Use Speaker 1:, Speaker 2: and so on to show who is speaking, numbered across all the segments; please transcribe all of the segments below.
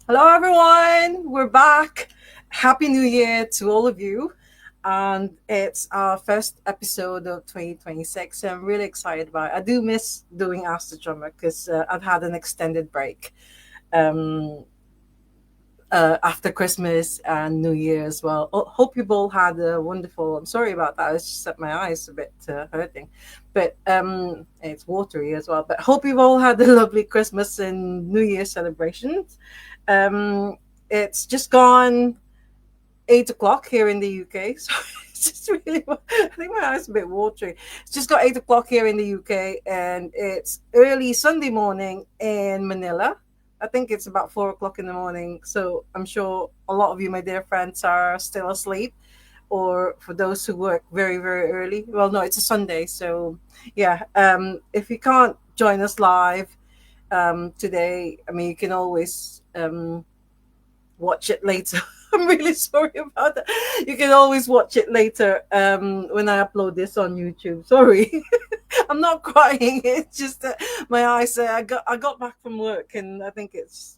Speaker 1: Hello, everyone. We're back. Happy New Year to all of you. And it's our first episode of 2026. I'm really excited about it. I do miss doing Ask the Drummer because I've had an extended break um, after Christmas and New Year as well. Hope you all had a wonderful. I'm sorry about that. It's just that my eyes a bit hurting, but it's watery as well. But hope you've all had a lovely Christmas and New Year celebrations. Um, it's just gone 8 o'clock here in the UK. So it's just really, I think my eyes are a bit watery. It's just got 8 o'clock here in the UK, and it's early Sunday morning in Manila. I think it's about 4 o'clock in the morning. So I'm sure a lot of you, my dear friends, are still asleep. Or for those who work very, very early. Well, no, it's a Sunday. So yeah, if you can't join us live today, I mean, you can always watch it later. I'm really sorry about that. You can always watch it later when I upload this on YouTube. Sorry, I'm not crying. It's just that my eyes. I got back from work, and I think it's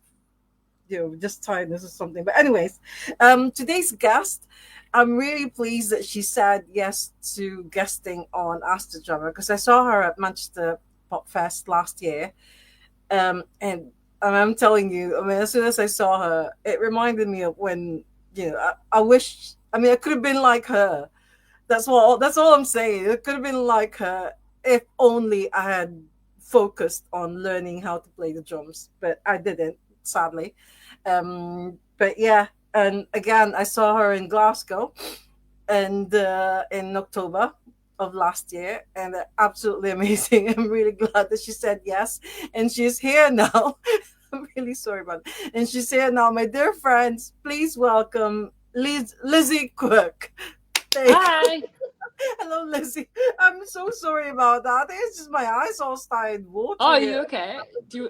Speaker 1: just tiredness or something. But anyways, today's guest. I'm really pleased that she said yes to guesting on Ask the Drummer because I saw her at Manchester Pop Fest last year, and I'm telling you, I mean, as soon as I saw her, it reminded me of when I wish. I mean, I could have been like her. That's all I'm saying. It could have been like her if only I had focused on learning how to play the drums, but I didn't, sadly. But yeah, and again, I saw her in Glasgow, and in October of last year, and absolutely amazing. I'm really glad that she said yes, and she's here now. I'm really sorry about it. And she's here now, my dear friends. Please welcome Lizzie Quirke. Thank you.
Speaker 2: Hi.
Speaker 1: Hello, Lizzie. I'm so sorry about that. I think it's just my eyes all started
Speaker 2: Oh, are
Speaker 1: watery.
Speaker 2: you okay? Do you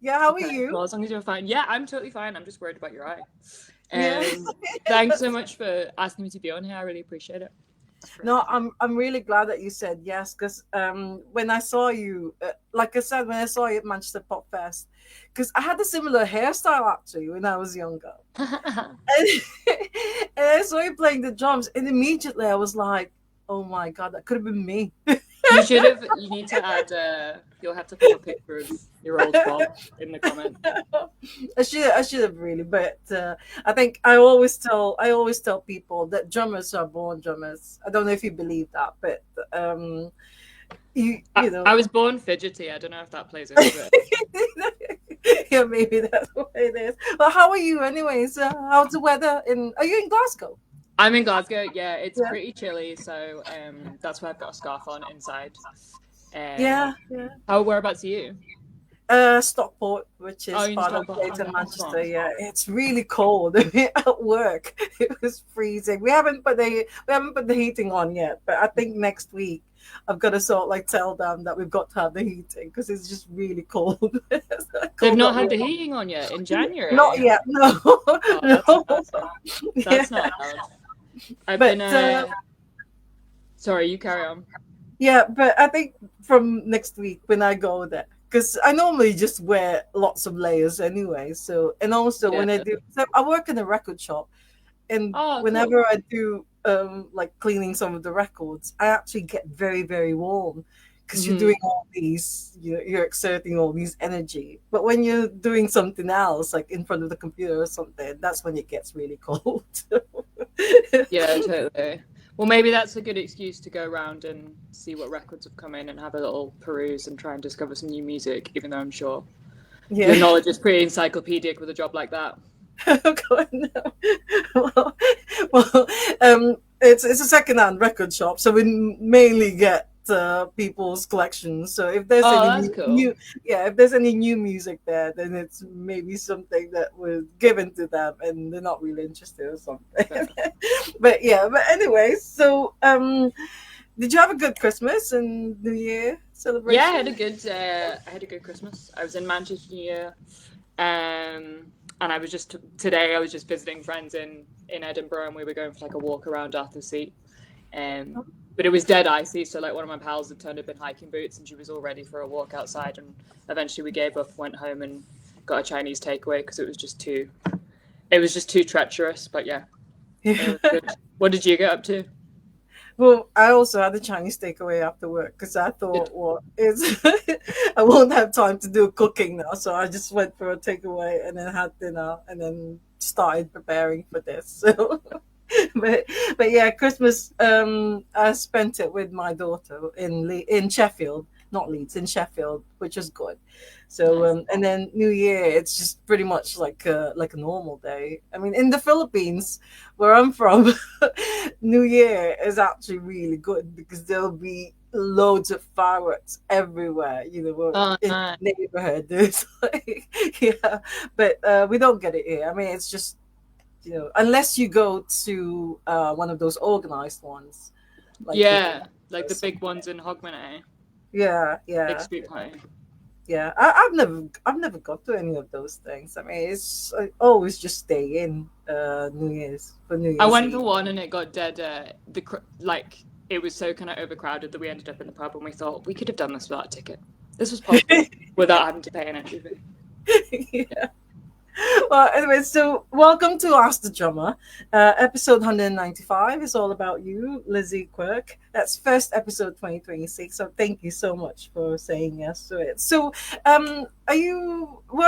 Speaker 1: Yeah, how are
Speaker 2: okay?
Speaker 1: you?
Speaker 2: Well, as long as you're fine. Yeah, I'm totally fine. I'm just worried about your eye.
Speaker 1: Yeah.
Speaker 2: Thanks so much for asking me to be on here. I really appreciate it.
Speaker 1: No, I'm really glad that you said yes because when I saw you, like I said, when I saw you at Manchester Pop Fest, because I had a similar hairstyle actually when I was younger, and, and I saw you playing the drums, and immediately I was like, oh my god, that could have been me.
Speaker 2: You should have. You need to add. You'll have to put a picture of your old Bob in the comment.
Speaker 1: I should have really, but I think I always tell people that drummers are born drummers. I don't know if you believe that, but you
Speaker 2: I,
Speaker 1: you know
Speaker 2: I was born fidgety. I don't know if that plays into it.
Speaker 1: yeah, maybe that's what it is. But how are you, anyways? How's the weather in? Are you in Glasgow?
Speaker 2: I'm in Glasgow. Yeah, it's
Speaker 1: Yeah,
Speaker 2: pretty chilly, so that's why I've got a scarf on inside. Um,
Speaker 1: yeah, yeah.
Speaker 2: how whereabouts are you?
Speaker 1: Stockport, which
Speaker 2: Oh,
Speaker 1: is
Speaker 2: you're in
Speaker 1: part of
Speaker 2: Stockport. Oh,
Speaker 1: Greater
Speaker 2: nice
Speaker 1: Manchester.
Speaker 2: one.
Speaker 1: Yeah, it's really cold. I mean, at work, it was freezing. We haven't put the heating on yet, but I think next week I've got to sort of like tell them that we've got to have the heating because it's just really cold. It's
Speaker 2: They've
Speaker 1: cold
Speaker 2: not
Speaker 1: at
Speaker 2: had
Speaker 1: work.
Speaker 2: the heating on yet in
Speaker 1: Not
Speaker 2: January.
Speaker 1: yet, no,
Speaker 2: Oh, that's
Speaker 1: no.
Speaker 2: embarrassing.
Speaker 1: Yeah,
Speaker 2: That's not allowed. I've been
Speaker 1: but
Speaker 2: sorry, you carry on.
Speaker 1: yeah, but I think from next week when I go there, because I normally just wear lots of layers anyway. So, and also
Speaker 2: Yeah.
Speaker 1: when I do, so I work in a record shop, and
Speaker 2: Oh, cool.
Speaker 1: whenever I do like cleaning some of the records, I actually get very, very warm because you're doing
Speaker 2: Hmm.
Speaker 1: all these, you're exerting all these energy. But when you're doing something else, like in front of the computer or something, that's when it gets really cold.
Speaker 2: Yeah, totally. Well, maybe that's a good excuse to go around and see what records have come in and have a little peruse and try and discover some new music, even though I'm sure
Speaker 1: Yeah.
Speaker 2: your knowledge is pretty encyclopedic with a job like that.
Speaker 1: God, no. well, well, it's a second-hand record shop, so we mainly get people's collections. So if there's
Speaker 2: Oh,
Speaker 1: any
Speaker 2: that's cool.
Speaker 1: yeah, if there's any new music there, then it's maybe something that was given to them, and they're not really interested or something.
Speaker 2: Fair.
Speaker 1: But yeah, but anyway, so did you have a good Christmas and New Year
Speaker 2: Yeah,
Speaker 1: celebration?
Speaker 2: I had a good Christmas. I was in Manchester New Year, and I was just today. I was just visiting friends in Edinburgh, and we were going for like a walk around Arthur's Seat. But it was dead icy, so like one of my pals had turned up in hiking boots, and she was all ready for a walk outside. And eventually, we gave up, went home, and got a Chinese takeaway because it was just too treacherous. But yeah, it was good. What did you get up to?
Speaker 1: Well, I also had a Chinese takeaway after work because I thought, well, it's I won't have time to do cooking now, so I just went for a takeaway and then had dinner and then started preparing for this. So, but yeah, Christmas. I spent it with my daughter in Sheffield, not Leeds, in Sheffield, which was good. So,
Speaker 2: Nice.
Speaker 1: and then New Year, it's just pretty much like a normal day. I mean, in the Philippines, where I'm from, New Year is actually really good because there'll be loads of fireworks everywhere.
Speaker 2: Oh,
Speaker 1: In
Speaker 2: nice.
Speaker 1: the neighborhood, there's yeah, but we don't get it here. I mean, it's just unless you go to one of those organized ones, like the
Speaker 2: Yeah, like the big ones in Hogmanay,
Speaker 1: yeah,
Speaker 2: big
Speaker 1: yeah,
Speaker 2: street party.
Speaker 1: yeah. I've never got to any of those things. I mean, it's I always just stay in New Year's for New
Speaker 2: I
Speaker 1: Year's
Speaker 2: went for
Speaker 1: Eve.
Speaker 2: one and it got dead. Like it was so kind of overcrowded that we ended up in the pub and we thought we could have done this without a ticket. This was possible without having to pay an entry fee.
Speaker 1: Yeah. Well, anyway, so welcome to Ask the Drummer. Episode 195 is all about you, Lizzie Quirke. That's first episode 2026. So thank you so much for saying yes to it. So, where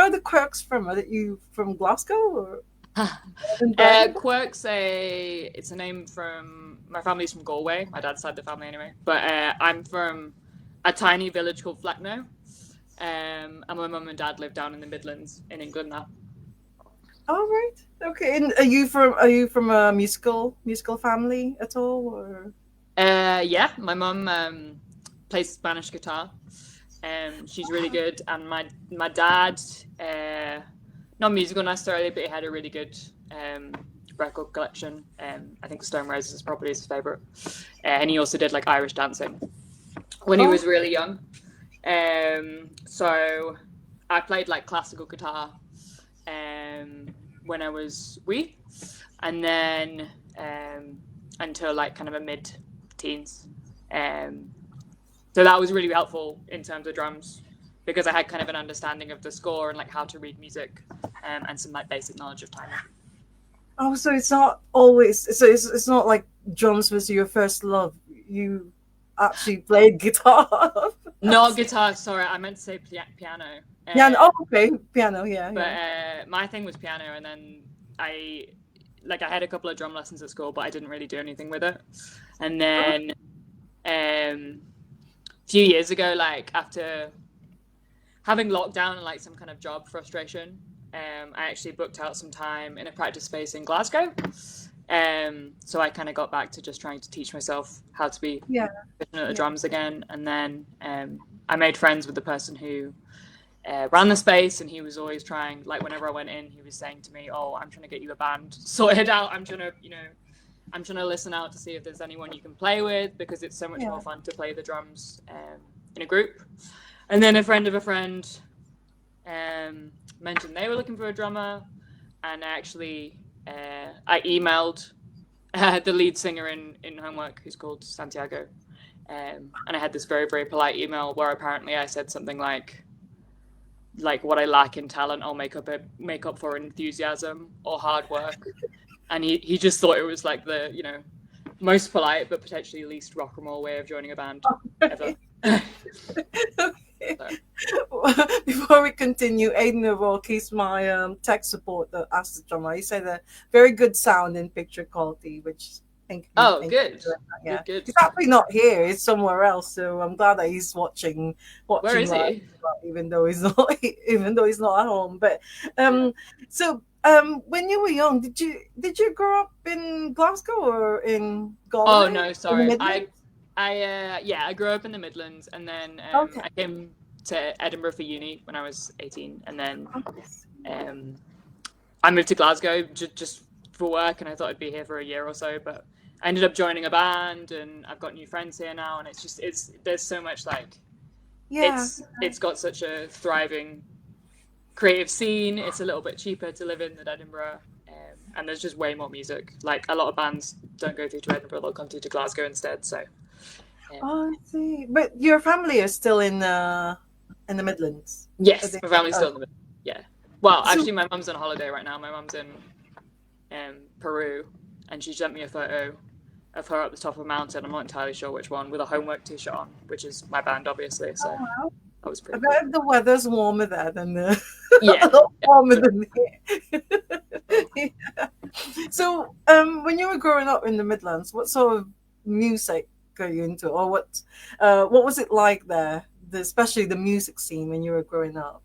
Speaker 1: are the Quirks from? Are you from Glasgow or Edinburgh?
Speaker 2: Quirk's it's a name from my family's from Galway. My dad's side of the family anyway. But I'm from a tiny village called Flecknoe. And my mum and dad live down in the Midlands in England now.
Speaker 1: All right. Okay. And are you from a musical family at all? Or
Speaker 2: Yeah, my mum plays Spanish guitar. She's really good, and my dad, not musical necessarily, but he had a really good record collection. I think Stone Roses is probably his favorite, and he also did like Irish dancing when he was really young. So I played like classical guitar when I was wee, and then until like kind of a mid-teens. So that was really helpful in terms of drums because I had kind of an understanding of the score and like how to read music and some like basic knowledge of timing.
Speaker 1: oh, so it's not always. So it's not like drums was your first love. You actually played guitar.
Speaker 2: Not guitar, sorry, I meant to say piano.
Speaker 1: Piano. Oh, okay. Piano. Yeah.
Speaker 2: But
Speaker 1: Yeah.
Speaker 2: my thing was piano, and then I had a couple of drum lessons at school, but I didn't really do anything with it. And then a few years ago, like after having lockdown and like some kind of job frustration, I actually booked out some time in a practice space in Glasgow. So I kind of got back to just trying to teach myself how to be
Speaker 1: Yeah.
Speaker 2: efficient at the drums again. And then I made friends with the person who ran the space, and he was always trying, like whenever I went in, he was saying to me, "Oh, I'm trying to get you a band sorted out. I'm trying to listen out to see if there's anyone you can play with because it's so much more fun to play the drums in a group." And then a friend of a friend mentioned they were looking for a drummer, and actually I emailed the lead singer in Homework, who's called Santiago, and I had this very, very polite email where apparently I said something like what I lack in talent, I'll make up for enthusiasm or hard work. And he just thought it was like the most polite but potentially least rock and roll way of joining a band ever.
Speaker 1: Before we continue, Aiden O'Rourke, he's my tech support that asked the drummer. He said a very good sound and picture quality, which thank you.
Speaker 2: Good.
Speaker 1: Yeah.
Speaker 2: Good.
Speaker 1: He's actually not here, he's somewhere else, so I'm glad that he's watching
Speaker 2: Where is
Speaker 1: live,
Speaker 2: he?
Speaker 1: even though he's not at home. But when you were young, did you grow up in Glasgow or in Galway?
Speaker 2: Oh no, sorry. I grew up in the Midlands, and then I came to Edinburgh for uni when I was 18, and then I moved to Glasgow just for work, and I thought I'd be here for a year or so, but I ended up joining a band, and I've got new friends here now, and there's so much it's got such a thriving creative scene. It's a little bit cheaper to live in than Edinburgh, and there's just way more music. Like a lot of bands don't go through to Edinburgh; they'll come through to Glasgow instead. So.
Speaker 1: Oh, I see. But your family is still in the Midlands.
Speaker 2: Yes, my family's still in the Midlands. Yeah. Well,
Speaker 1: So,
Speaker 2: actually, my mum's on holiday right now. My mum's in Peru, and she sent me a photo of her up the top of a mountain. I'm not entirely sure which one, with a Homework t-shirt on, which is my band, obviously. So
Speaker 1: wow.
Speaker 2: that was
Speaker 1: I
Speaker 2: pretty cool.
Speaker 1: bet the weather's warmer there than the
Speaker 2: Yeah,
Speaker 1: a lot
Speaker 2: yeah,
Speaker 1: warmer
Speaker 2: for
Speaker 1: than here.
Speaker 2: sure.
Speaker 1: Yeah. So, when you were growing up in the Midlands, what sort of music got you into, or what was it like there, especially the music scene when you were growing up?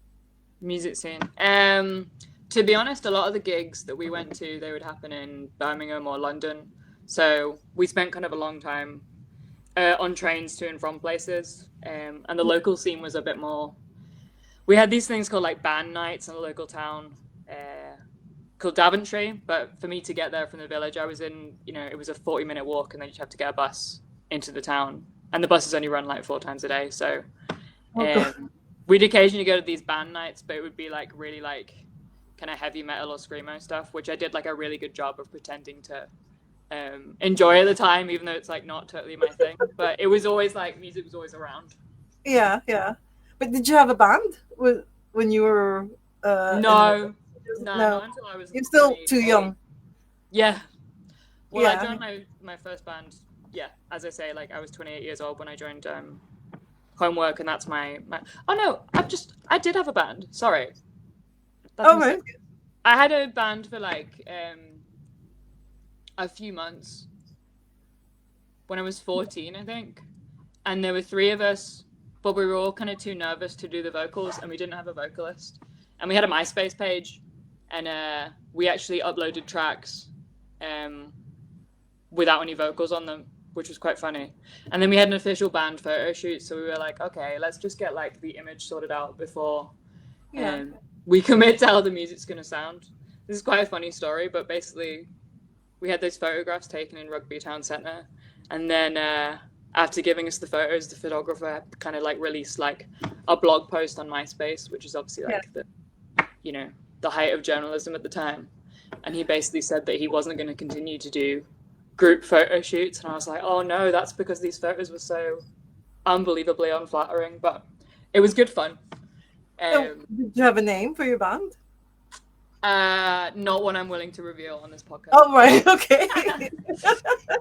Speaker 2: Music scene. To be honest, a lot of the gigs that we went to, they would happen in Birmingham or London. So we spent kind of a long time on trains to and from places. And the local scene was a bit more. We had these things called like band nights in a local town called Daventry. But for me to get there from the village, I was in, it was a 40-minute walk, and then you'd have to get a bus into the town. And the buses only run like 4 times a day. So
Speaker 1: Oh God.
Speaker 2: um, we'd occasionally go to these band nights, but it would be like really like kind of heavy metal or screamo stuff, which I did like a really good job of pretending to enjoy at the time, even though it's like not totally my thing. But it was always like music was always around.
Speaker 1: Yeah, yeah. But did you have a band when you were in the?
Speaker 2: No, no,
Speaker 1: No,
Speaker 2: not until I was
Speaker 1: you're still too
Speaker 2: 28.
Speaker 1: young.
Speaker 2: Yeah. Well, I
Speaker 1: Yeah,
Speaker 2: joined my first band. Yeah, as I say, like I was 28 years old when I joined Homework, and that's my. Oh no, I did have a band. Sorry, that's a
Speaker 1: oh
Speaker 2: mistake.
Speaker 1: right.
Speaker 2: I had a band for like a few months when I was 14, I think. And there were three of us, but we were all kind of too nervous to do the vocals, and we didn't have a vocalist. And we had a MySpace page, and we actually uploaded tracks um, without any vocals on them, which was quite funny. And then we had an official band photo shoot, so we were like, okay, let's just get like the image sorted out before
Speaker 1: Yeah.
Speaker 2: we commit to how the music's going to sound. This is quite a funny story, but basically we had those photographs taken in Rugby Town Centre, and then after giving us the photos, the photographer kind of like released like a blog post on MySpace, which is obviously
Speaker 1: Yeah.
Speaker 2: like the height of journalism at the time, and he basically said that he wasn't going to continue to do group photo shoots, and I was like, oh no, that's because these photos were so unbelievably unflattering, but it was good fun.
Speaker 1: So, did you have a name for your band?
Speaker 2: Not one I'm willing to reveal on this podcast.
Speaker 1: Oh right, okay.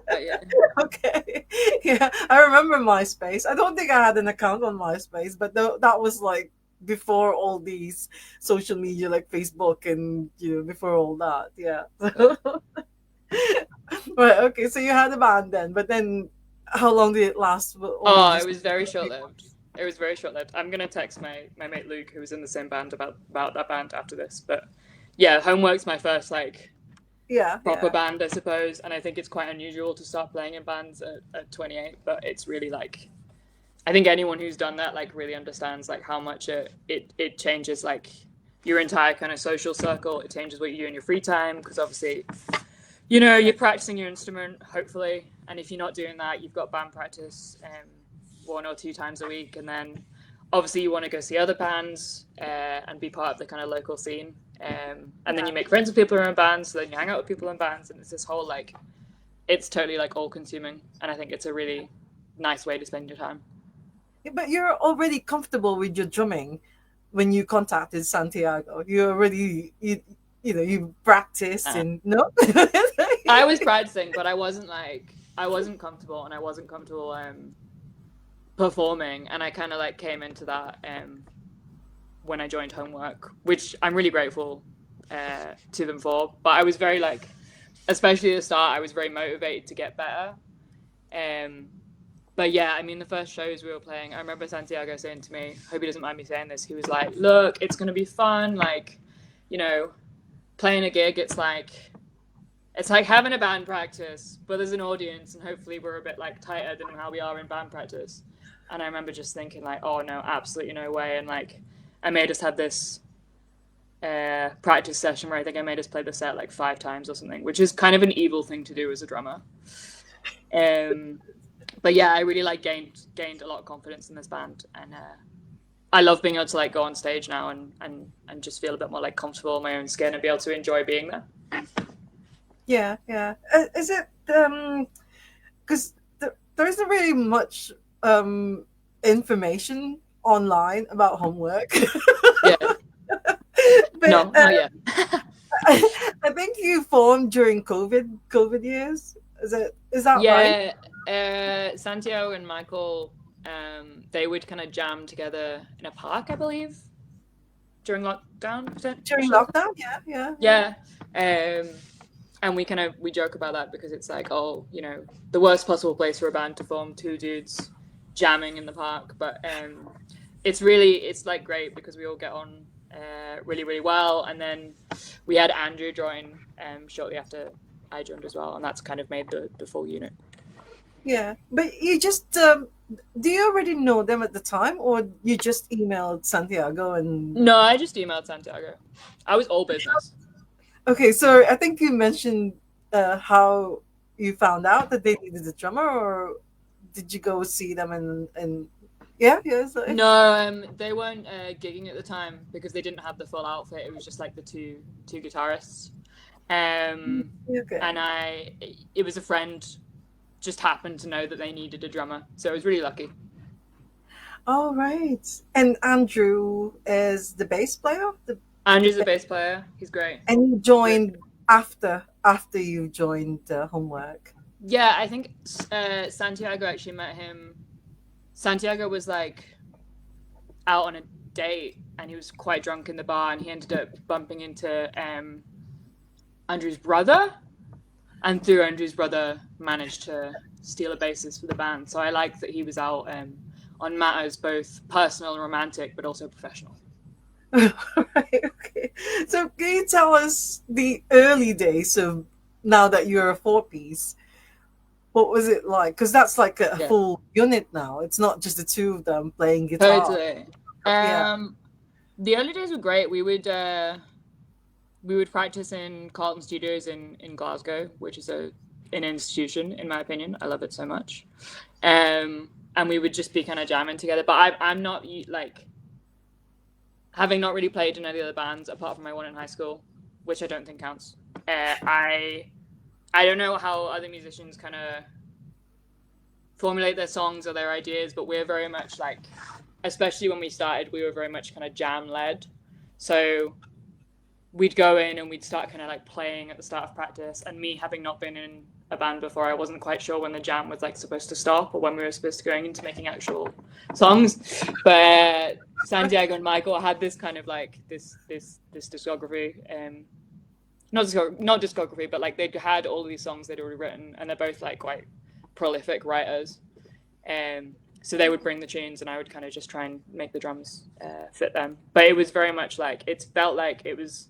Speaker 2: But yeah.
Speaker 1: Okay. Yeah, I remember MySpace. I don't think I had an account on MySpace, but that was like before all these social media like Facebook and before all that. Yeah. Right. Okay. So you had a band then, but then how long did it last? Only
Speaker 2: Oh, it
Speaker 1: just.
Speaker 2: was very short lived. It was very short lived. I'm gonna text my mate Luke, who was in the same band, about that band after this. But yeah, Homework's my first like
Speaker 1: Yeah.
Speaker 2: proper
Speaker 1: Yeah.
Speaker 2: band, I suppose, and I think it's quite unusual to start playing in bands at 28. But it's really like, I think anyone who's done that like really understands like how much it changes like your entire kind of social circle. It changes what you do in your free time, because obviously you're practicing your instrument, hopefully, and if you're not doing that, you've got band practice 1 or 2 times a week, and then obviously you want to go see other bands and be part of the kind of local scene, and then you make friends with people who are in bands, so then you hang out with people in bands, and it's this whole like, it's totally like all consuming, and I think it's a really nice way to spend your time.
Speaker 1: Yeah, but you're already comfortable with your drumming when you contacted Santiago. You already you practiced and no.
Speaker 2: I was practicing, but I wasn't comfortable, and I wasn't comfortable performing, and I kind of like came into that when I joined Homework, which I'm really grateful to them for. But I was very like, especially at the start, I was very motivated to get better. But yeah, I mean, the first shows we were playing, I remember Santiago saying to me, hope he doesn't mind me saying this, he was like, look, it's going to be fun, like, playing a gig, it's like having a band practice, but there's an audience, and hopefully we're a bit like tighter than how we are in band practice. And I remember just thinking like, oh no, absolutely no way. And like, I made us have this practice session where I think I made us play the set like 5 times or something, which is kind of an evil thing to do as a drummer. But yeah, I really like gained a lot of confidence in this band, and I love being able to like go on stage now and just feel a bit more like comfortable in my own skin and be able to enjoy being there.
Speaker 1: Yeah, yeah. Is it because there isn't really much information online about Homework.
Speaker 2: Yeah. No, not yet.
Speaker 1: I think you formed during COVID years. Is that right?
Speaker 2: Yeah, Santiago and Michael, they would kind of jam together in a park, I believe, during lockdown
Speaker 1: During
Speaker 2: potentially.
Speaker 1: lockdown? Yeah, yeah, yeah.
Speaker 2: Yeah, and we joke about that because it's like, oh, the worst possible place for a band to form, two dudes jamming in the park. But it's like great because we all get on really really well, and then we had Andrew join shortly after I joined as well, and that's kind of made the full unit.
Speaker 1: Yeah, but you just do you already know them at the time, or you just emailed Santiago and?
Speaker 2: No, I just emailed Santiago. I was all business.
Speaker 1: Okay, so I think you mentioned how you found out that they needed a drummer, or did you go see them and yeah, yeah, so,
Speaker 2: No, they weren't gigging at the time because they didn't have the full outfit. It was just like the two guitarists,
Speaker 1: okay.
Speaker 2: and it was a friend just happened to know that they needed a drummer, so I was really lucky.
Speaker 1: All right. And Andrew is the bass player,
Speaker 2: Andrew's a bass player. He's great.
Speaker 1: and you joined after you joined Homework.
Speaker 2: Yeah, I think Santiago actually met him. Santiago was like out on a date and he was quite drunk in the bar and he ended up bumping into Andrew's brother, and through Andrew's brother managed to steal a bassist for the band. So I like that he was out on matters both personal and romantic, but also professional.
Speaker 1: Right, okay. So can you tell us the early days of now that you're a four-piece? What was it like? Because that's like a full unit now. It's not just the two of them playing guitar.
Speaker 2: Totally.
Speaker 1: Yeah.
Speaker 2: The early days were great. We would practice in Carlton Studios in Glasgow, which is an institution in my opinion. I love it so much. And we would just be kind of jamming together. But I'm not like, having not really played in any other bands apart from my one in high school, which I don't think counts. I don't know how other musicians kind of formulate their songs or their ideas, but we're very much like, especially when we started, we were very much kind of jam led. So we'd go in and we'd start kind of like playing at the start of practice, and me having not been in a band before, I wasn't quite sure when the jam was like supposed to stop or when we were supposed to go into making actual songs. But Santiago and Michael had this kind of like this discography, not discography, but like they'd had all of these songs they'd already written, and they're both like quite prolific writers. So they would bring the tunes and I would kind of just try and make the drums fit them. But it was very much like, it felt like it was,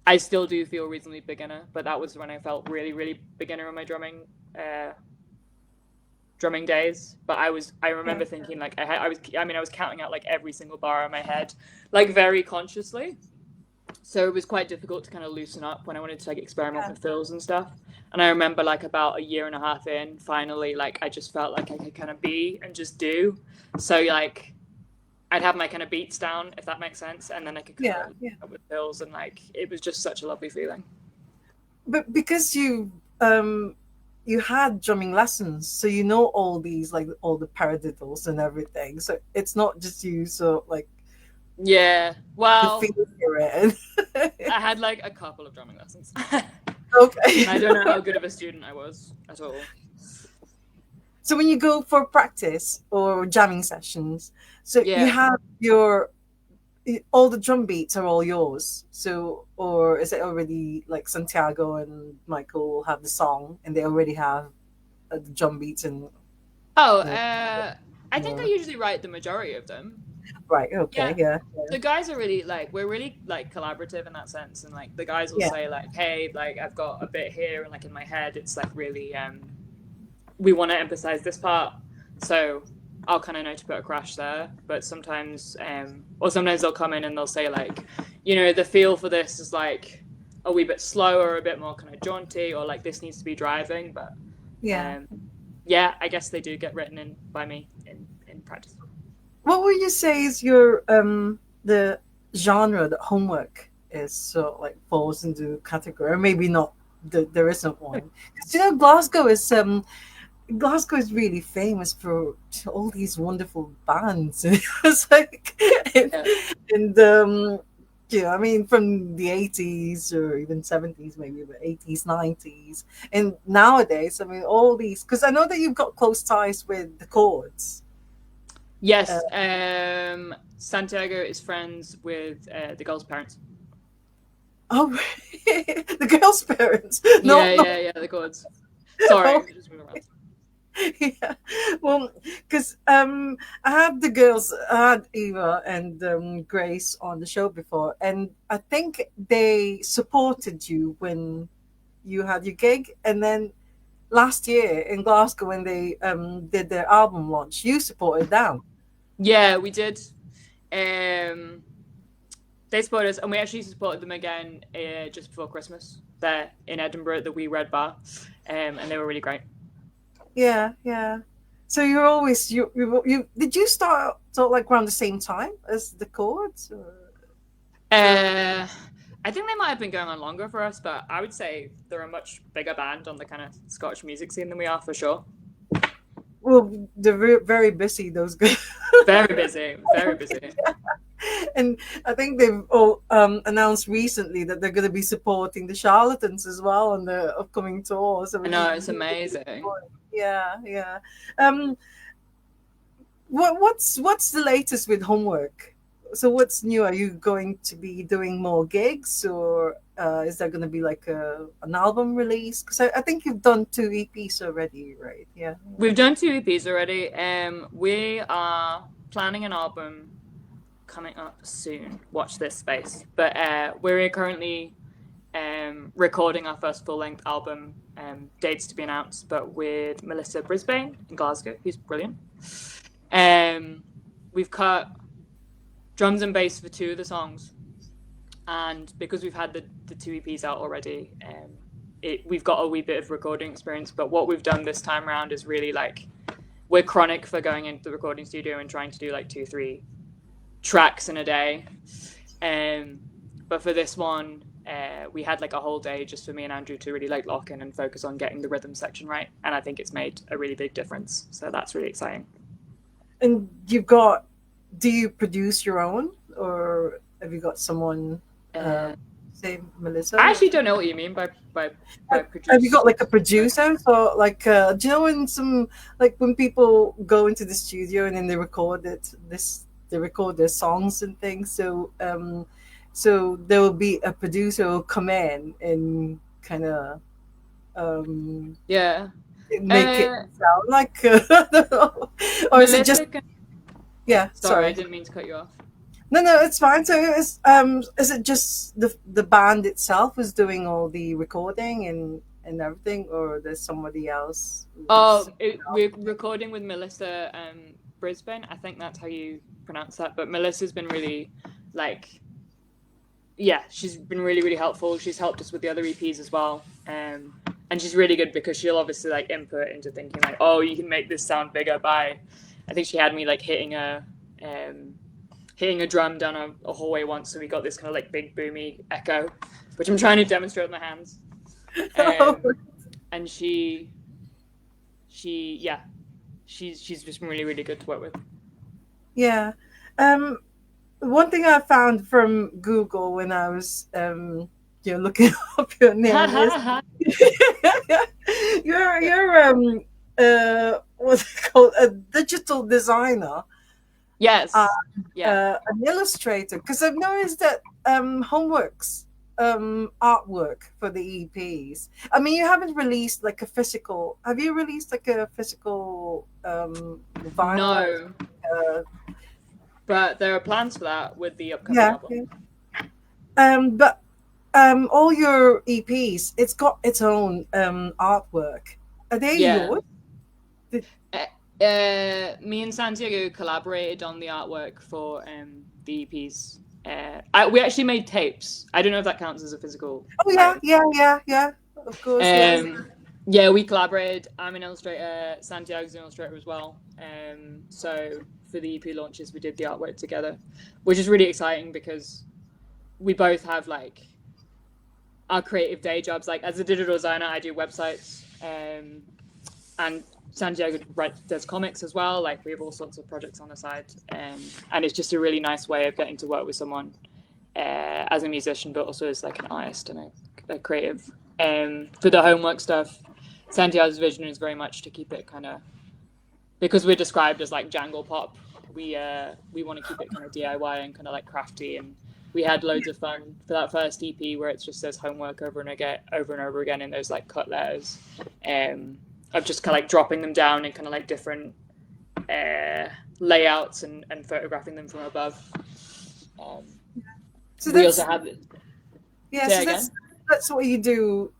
Speaker 2: I still do feel reasonably beginner, but that was when I felt really, really beginner in my drumming days. But I remember thinking like, I was counting out like every single bar in my head, like very consciously. So it was quite difficult to kind of loosen up when I wanted to like experiment with fills and stuff. And I remember like about a year and a half in, finally, like I just felt like I could kind of be and just do. So like I'd have my kind of beats down, if that makes sense, and then I could come up with fills, and like it was just such a lovely feeling.
Speaker 1: But because you had drumming lessons, so you know all these, like all the paradiddles and everything. So it's not just you. So like,
Speaker 2: yeah, well,
Speaker 1: I
Speaker 2: had like a couple of drumming lessons.
Speaker 1: Okay.
Speaker 2: I don't know how good of a student I was at all.
Speaker 1: So when you go for practice or jamming sessions, so you have all the drum beats are all yours. So, or is it already like Santiago and Michael have the song and they already have the drum beats and?
Speaker 2: I think I usually write the majority of them.
Speaker 1: Right. Okay. Yeah.
Speaker 2: The guys are really like, we're really like collaborative in that sense, and like the guys will say like, hey, like I've got a bit here, and like in my head it's like really we want to emphasize this part, so I'll kind of know to put a crash there. But sometimes sometimes they'll come in and they'll say like, the feel for this is like a wee bit slower, a bit more kind of jaunty, or like this needs to be driving. But I guess they do get written in by me in practice.
Speaker 1: What would you say is your the genre that Homework is so like falls into category, or maybe not? There isn't one. Because Glasgow is really famous for all these wonderful bands. It's like, and I mean, from the 80s or even 70s, maybe, but 80s, 90s. And nowadays, I mean, all these, because I know that you've got close ties with the chords.
Speaker 2: Yes, Santiago is friends with the girl's parents.
Speaker 1: Oh, the girl's parents.
Speaker 2: Yeah, yeah, yeah, the chords. Sorry,
Speaker 1: Okay.
Speaker 2: just moving around.
Speaker 1: Yeah. Well, because I had the girls, I had Eva and Grace on the show before, and I think they supported you when you had your gig, and then last year in Glasgow when they did their album launch, you supported them.
Speaker 2: Yeah, we did. Um, they supported us, and we actually supported them again just before Christmas there in Edinburgh at the Wee Red Bar, and they were really great.
Speaker 1: Yeah, yeah. So you're always you did you start sort of like around the same time as the chords? Or?
Speaker 2: Uh, I think they might have been going on longer for us, but I would say they're a much bigger band on the kind of Scottish music scene than we are for sure.
Speaker 1: Well, they're very busy. Those guys.
Speaker 2: Very busy, very busy.
Speaker 1: And I think they've all announced recently that they're going to be supporting the Charlatans as well on the upcoming tour. So
Speaker 2: I
Speaker 1: which is
Speaker 2: know, it's
Speaker 1: really
Speaker 2: amazing.
Speaker 1: cool. Yeah, yeah. Um, what's the latest with homework? So what's new? Are you going to be doing more gigs, or is there going to be like an album release? Because I think you've done two EPs already, right? Yeah.
Speaker 2: We've done two EPs already. We are planning an album coming up soon. Watch this space. But we're currently recording our first full-length album. Dates to be announced, but with Melissa Brisbane in Glasgow, who's brilliant. We've cut drums and bass for two of the songs, and because we've had the two EPs out already, we've got a wee bit of recording experience. But what we've done this time around is really like we're chronic for going into the recording studio and trying to do like 2-3 tracks in a day. But for this one, we had like a whole day just for me and Andrew to really like lock in and focus on getting the rhythm section right, and I think it's made a really big difference. So that's really exciting.
Speaker 1: And you've got, do you produce your own, or have you got someone, say Melissa?
Speaker 2: I actually don't know what you mean by produce.
Speaker 1: Have you got like a producer? So like, do you know when some like when people go into the studio and then they record they record their songs and things. So there will be a producer who will come in and kind of
Speaker 2: Yeah.
Speaker 1: make it sound like, I don't know. Or is it just yeah?
Speaker 2: Sorry, I
Speaker 1: Sorry.
Speaker 2: didn't mean to cut you off.
Speaker 1: No, it's fine. So is it just the band itself is doing all the recording and everything, or there's somebody else?
Speaker 2: We're recording with Melissa Brisbane. I think that's how you pronounce that. But Melissa's been really, like, yeah, she's been really, really helpful. She's helped us with the other EPs as well. And she's really good because she'll obviously like input into thinking like, oh, you can make this sound bigger by. I think she had me like hitting a drum down a hallway once, so we got this kind of like big boomy echo, which I'm trying to demonstrate with my hands. And she's just been really, really good to work with.
Speaker 1: Yeah. One thing I found from Google when I was looking up your name is you're what's it called, a digital designer.
Speaker 2: Yes. Yeah.
Speaker 1: An illustrator, because I've noticed that Homework's artwork for the EPs. I mean, you haven't released like a physical. Have you released like a physical vinyl?
Speaker 2: No. But there are plans for that with the upcoming album.
Speaker 1: Yeah. But all your EPs, it's got its own artwork. Are they yours?
Speaker 2: Me and Santiago collaborated on the artwork for the EPs. We actually made tapes. I don't know if that counts as a physical.
Speaker 1: Oh yeah. Of course.
Speaker 2: Yeah, we collaborated. I'm an illustrator. Santiago's an illustrator as well. So for the EP launches, we did the artwork together, which is really exciting because we both have like our creative day jobs. Like as a digital designer, I do websites, and Santiago does comics as well. Like we have all sorts of projects on the side, and it's just a really nice way of getting to work with someone as a musician, but also as like an artist and a creative. For the homework stuff, Santiago's vision is very much to keep it kind of, because we're described as like jangle pop. We want to keep it kind of DIY and kind of like crafty, and we had loads of fun for that first EP where it just says homework over and over again in those like cut letters, of just kind of like dropping them down in kind of like different layouts and photographing them from above.
Speaker 1: So
Speaker 2: We
Speaker 1: that's
Speaker 2: also have
Speaker 1: yeah.
Speaker 2: say
Speaker 1: So
Speaker 2: again.
Speaker 1: that's what you do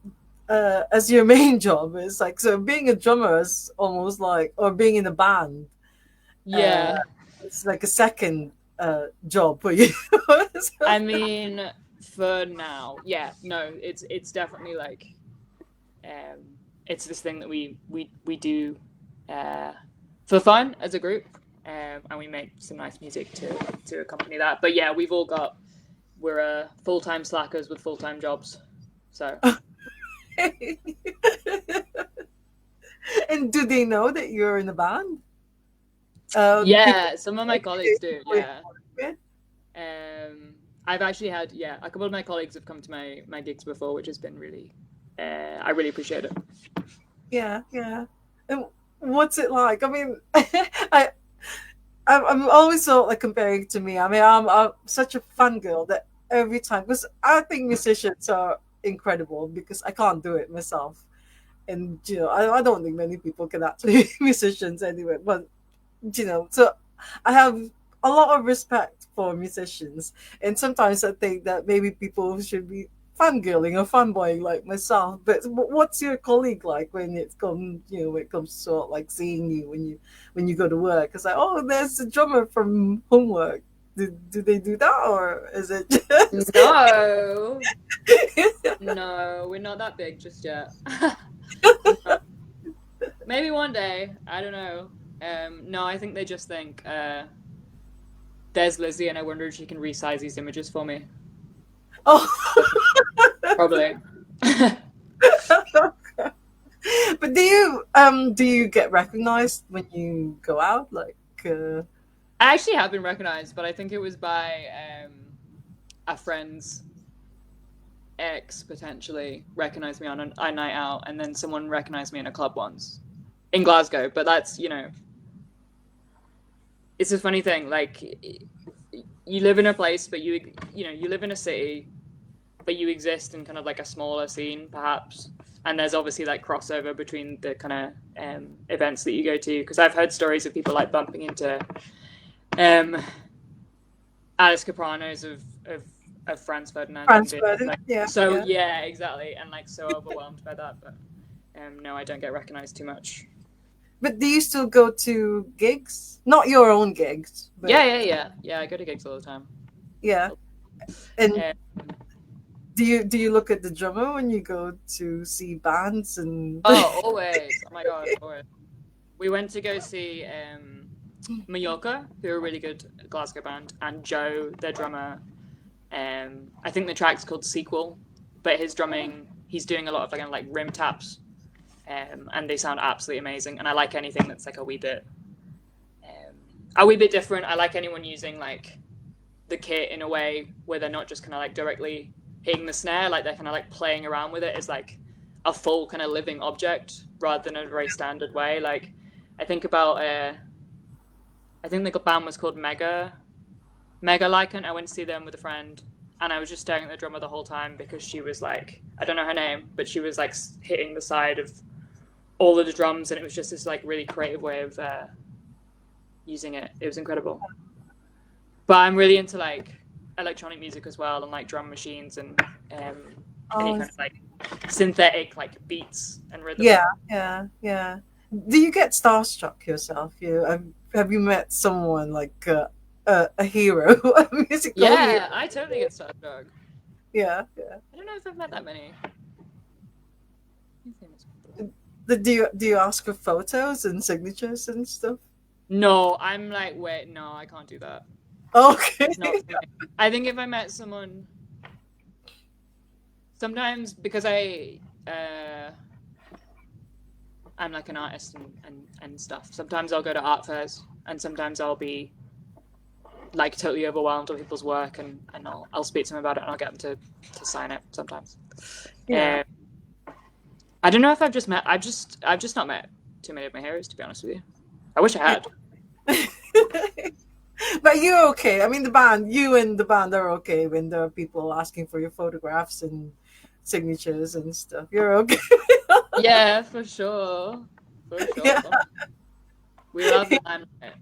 Speaker 1: as your main job. Is like, so being a drummer is almost like, or being in a band. Uh,
Speaker 2: Yeah,
Speaker 1: it's like a second job for you. So-
Speaker 2: I mean, for now, yeah, no, it's definitely like, it's this thing that we do for fun as a group, and we make some nice music to accompany that. But yeah, we're full-time slackers with full-time jobs, so.
Speaker 1: And do they know that you're in a band? People
Speaker 2: Yeah, some of my colleagues do.
Speaker 1: with
Speaker 2: Yeah.
Speaker 1: it?
Speaker 2: I've actually had, yeah, a couple of my colleagues have come to my gigs before, which has been really, I really appreciate it.
Speaker 1: Yeah, yeah. And what's it like? I mean, I I'm always sort of like comparing it to me. I mean, I'm such a fun girl that every time, because I think musicians are incredible because I can't do it myself. And I don't think many people can actually be musicians anyway. But so I have a lot of respect for musicians, and sometimes I think that maybe people should be fangirling or fanboying like myself. But what's your colleague like when it comes, when it comes to sort of like seeing you when you go to work? It's like, oh, there's a drummer from Homework. Do they do that, or is it just
Speaker 2: No, no, we're not that big just yet. No. Maybe one day. I don't know. No, I think they just think, there's Lizzie, and I wonder if she can resize these images for me.
Speaker 1: oh?
Speaker 2: Probably.
Speaker 1: But do you get recognized when you go out? Like,
Speaker 2: I actually have been recognized, but I think it was by a friend's ex potentially recognized me on a night out, and then someone recognized me in a club once in Glasgow. But that's, it's a funny thing. Like, you live in a place, but you live in a city, but you exist in kind of like a smaller scene, perhaps. And there's obviously like crossover between the kind of events that you go to. Because I've heard stories of people like bumping into Alice Capranos of Franz Ferdinand.
Speaker 1: Franz
Speaker 2: And
Speaker 1: Ferdinand,
Speaker 2: like,
Speaker 1: yeah,
Speaker 2: so
Speaker 1: yeah.
Speaker 2: yeah, exactly. And like so overwhelmed by that. But no, I don't get recognized too much.
Speaker 1: But do you still go to gigs? Not your own gigs, but
Speaker 2: Yeah. I go to gigs all the time.
Speaker 1: yeah. And
Speaker 2: Um,
Speaker 1: do you look at the drummer when you go to see bands and?
Speaker 2: oh, always. Oh my god, always. We went to go see Mallorca, who are a really good Glasgow band, and Joe, their drummer. I think the track's called Sequel, but his drumming, he's doing a lot of like rim taps, and they sound absolutely amazing. And I like anything that's like a wee bit different. I like anyone using like the kit in a way where they're not just kind of like directly hitting the snare, like they're kind of like playing around with it as like a full kind of living object rather than a very standard way. Like I think about I think the band was called Mega Lycan. I went to see them with a friend, and I was just staring at the drummer the whole time because she was like, I don't know her name, but she was like hitting the side of all of the drums, and it was just this like really creative way of using it. It was incredible. But I'm really into like electronic music as well, and like drum machines and any kind of like synthetic like beats and rhythm.
Speaker 1: Yeah. Do you get starstruck yourself? Have you met someone like a hero, a musical
Speaker 2: Yeah,
Speaker 1: hero?
Speaker 2: I totally get starstruck.
Speaker 1: Yeah.
Speaker 2: I don't know if I've met that many.
Speaker 1: Do you ask for photos and signatures and stuff?
Speaker 2: No, I'm like, wait, no, I can't do that.
Speaker 1: Okay.
Speaker 2: It's not for me. I think if I met someone, sometimes because I'm like an artist and stuff. Sometimes I'll go to art fairs, and sometimes I'll be like totally overwhelmed with people's work, and I'll speak to them about it and I'll get them to sign it sometimes.
Speaker 1: Yeah.
Speaker 2: I don't know if I've just not met too many of my heroes, to be honest with you. I wish I had.
Speaker 1: But you're okay. I mean, the band, you and the band are okay when there are people asking for your photographs and signatures and stuff. You're okay.
Speaker 2: Yeah, for sure. For sure.
Speaker 1: Yeah.
Speaker 2: We love the limelight.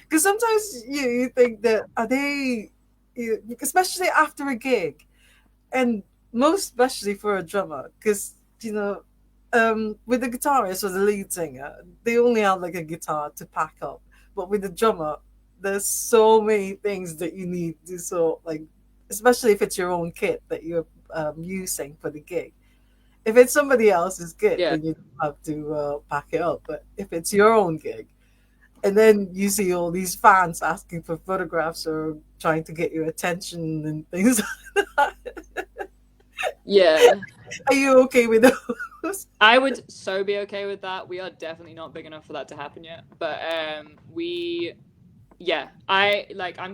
Speaker 1: Because sometimes you think that are they, especially after a gig, and most especially for a drummer, because with the guitarist or the lead singer, they only have like a guitar to pack up. But with the drummer, there's so many things that you need to like, especially if it's your own kit that you're using for the gig. If it's somebody else's gig,
Speaker 2: Yeah.
Speaker 1: then you don't have to pack it up. But if it's your own gig, and then you see all these fans asking for photographs or trying to get your attention and things like that.
Speaker 2: Yeah.
Speaker 1: Are you okay with those?
Speaker 2: I would so be okay with that. We are definitely not big enough for that to happen yet. But I'm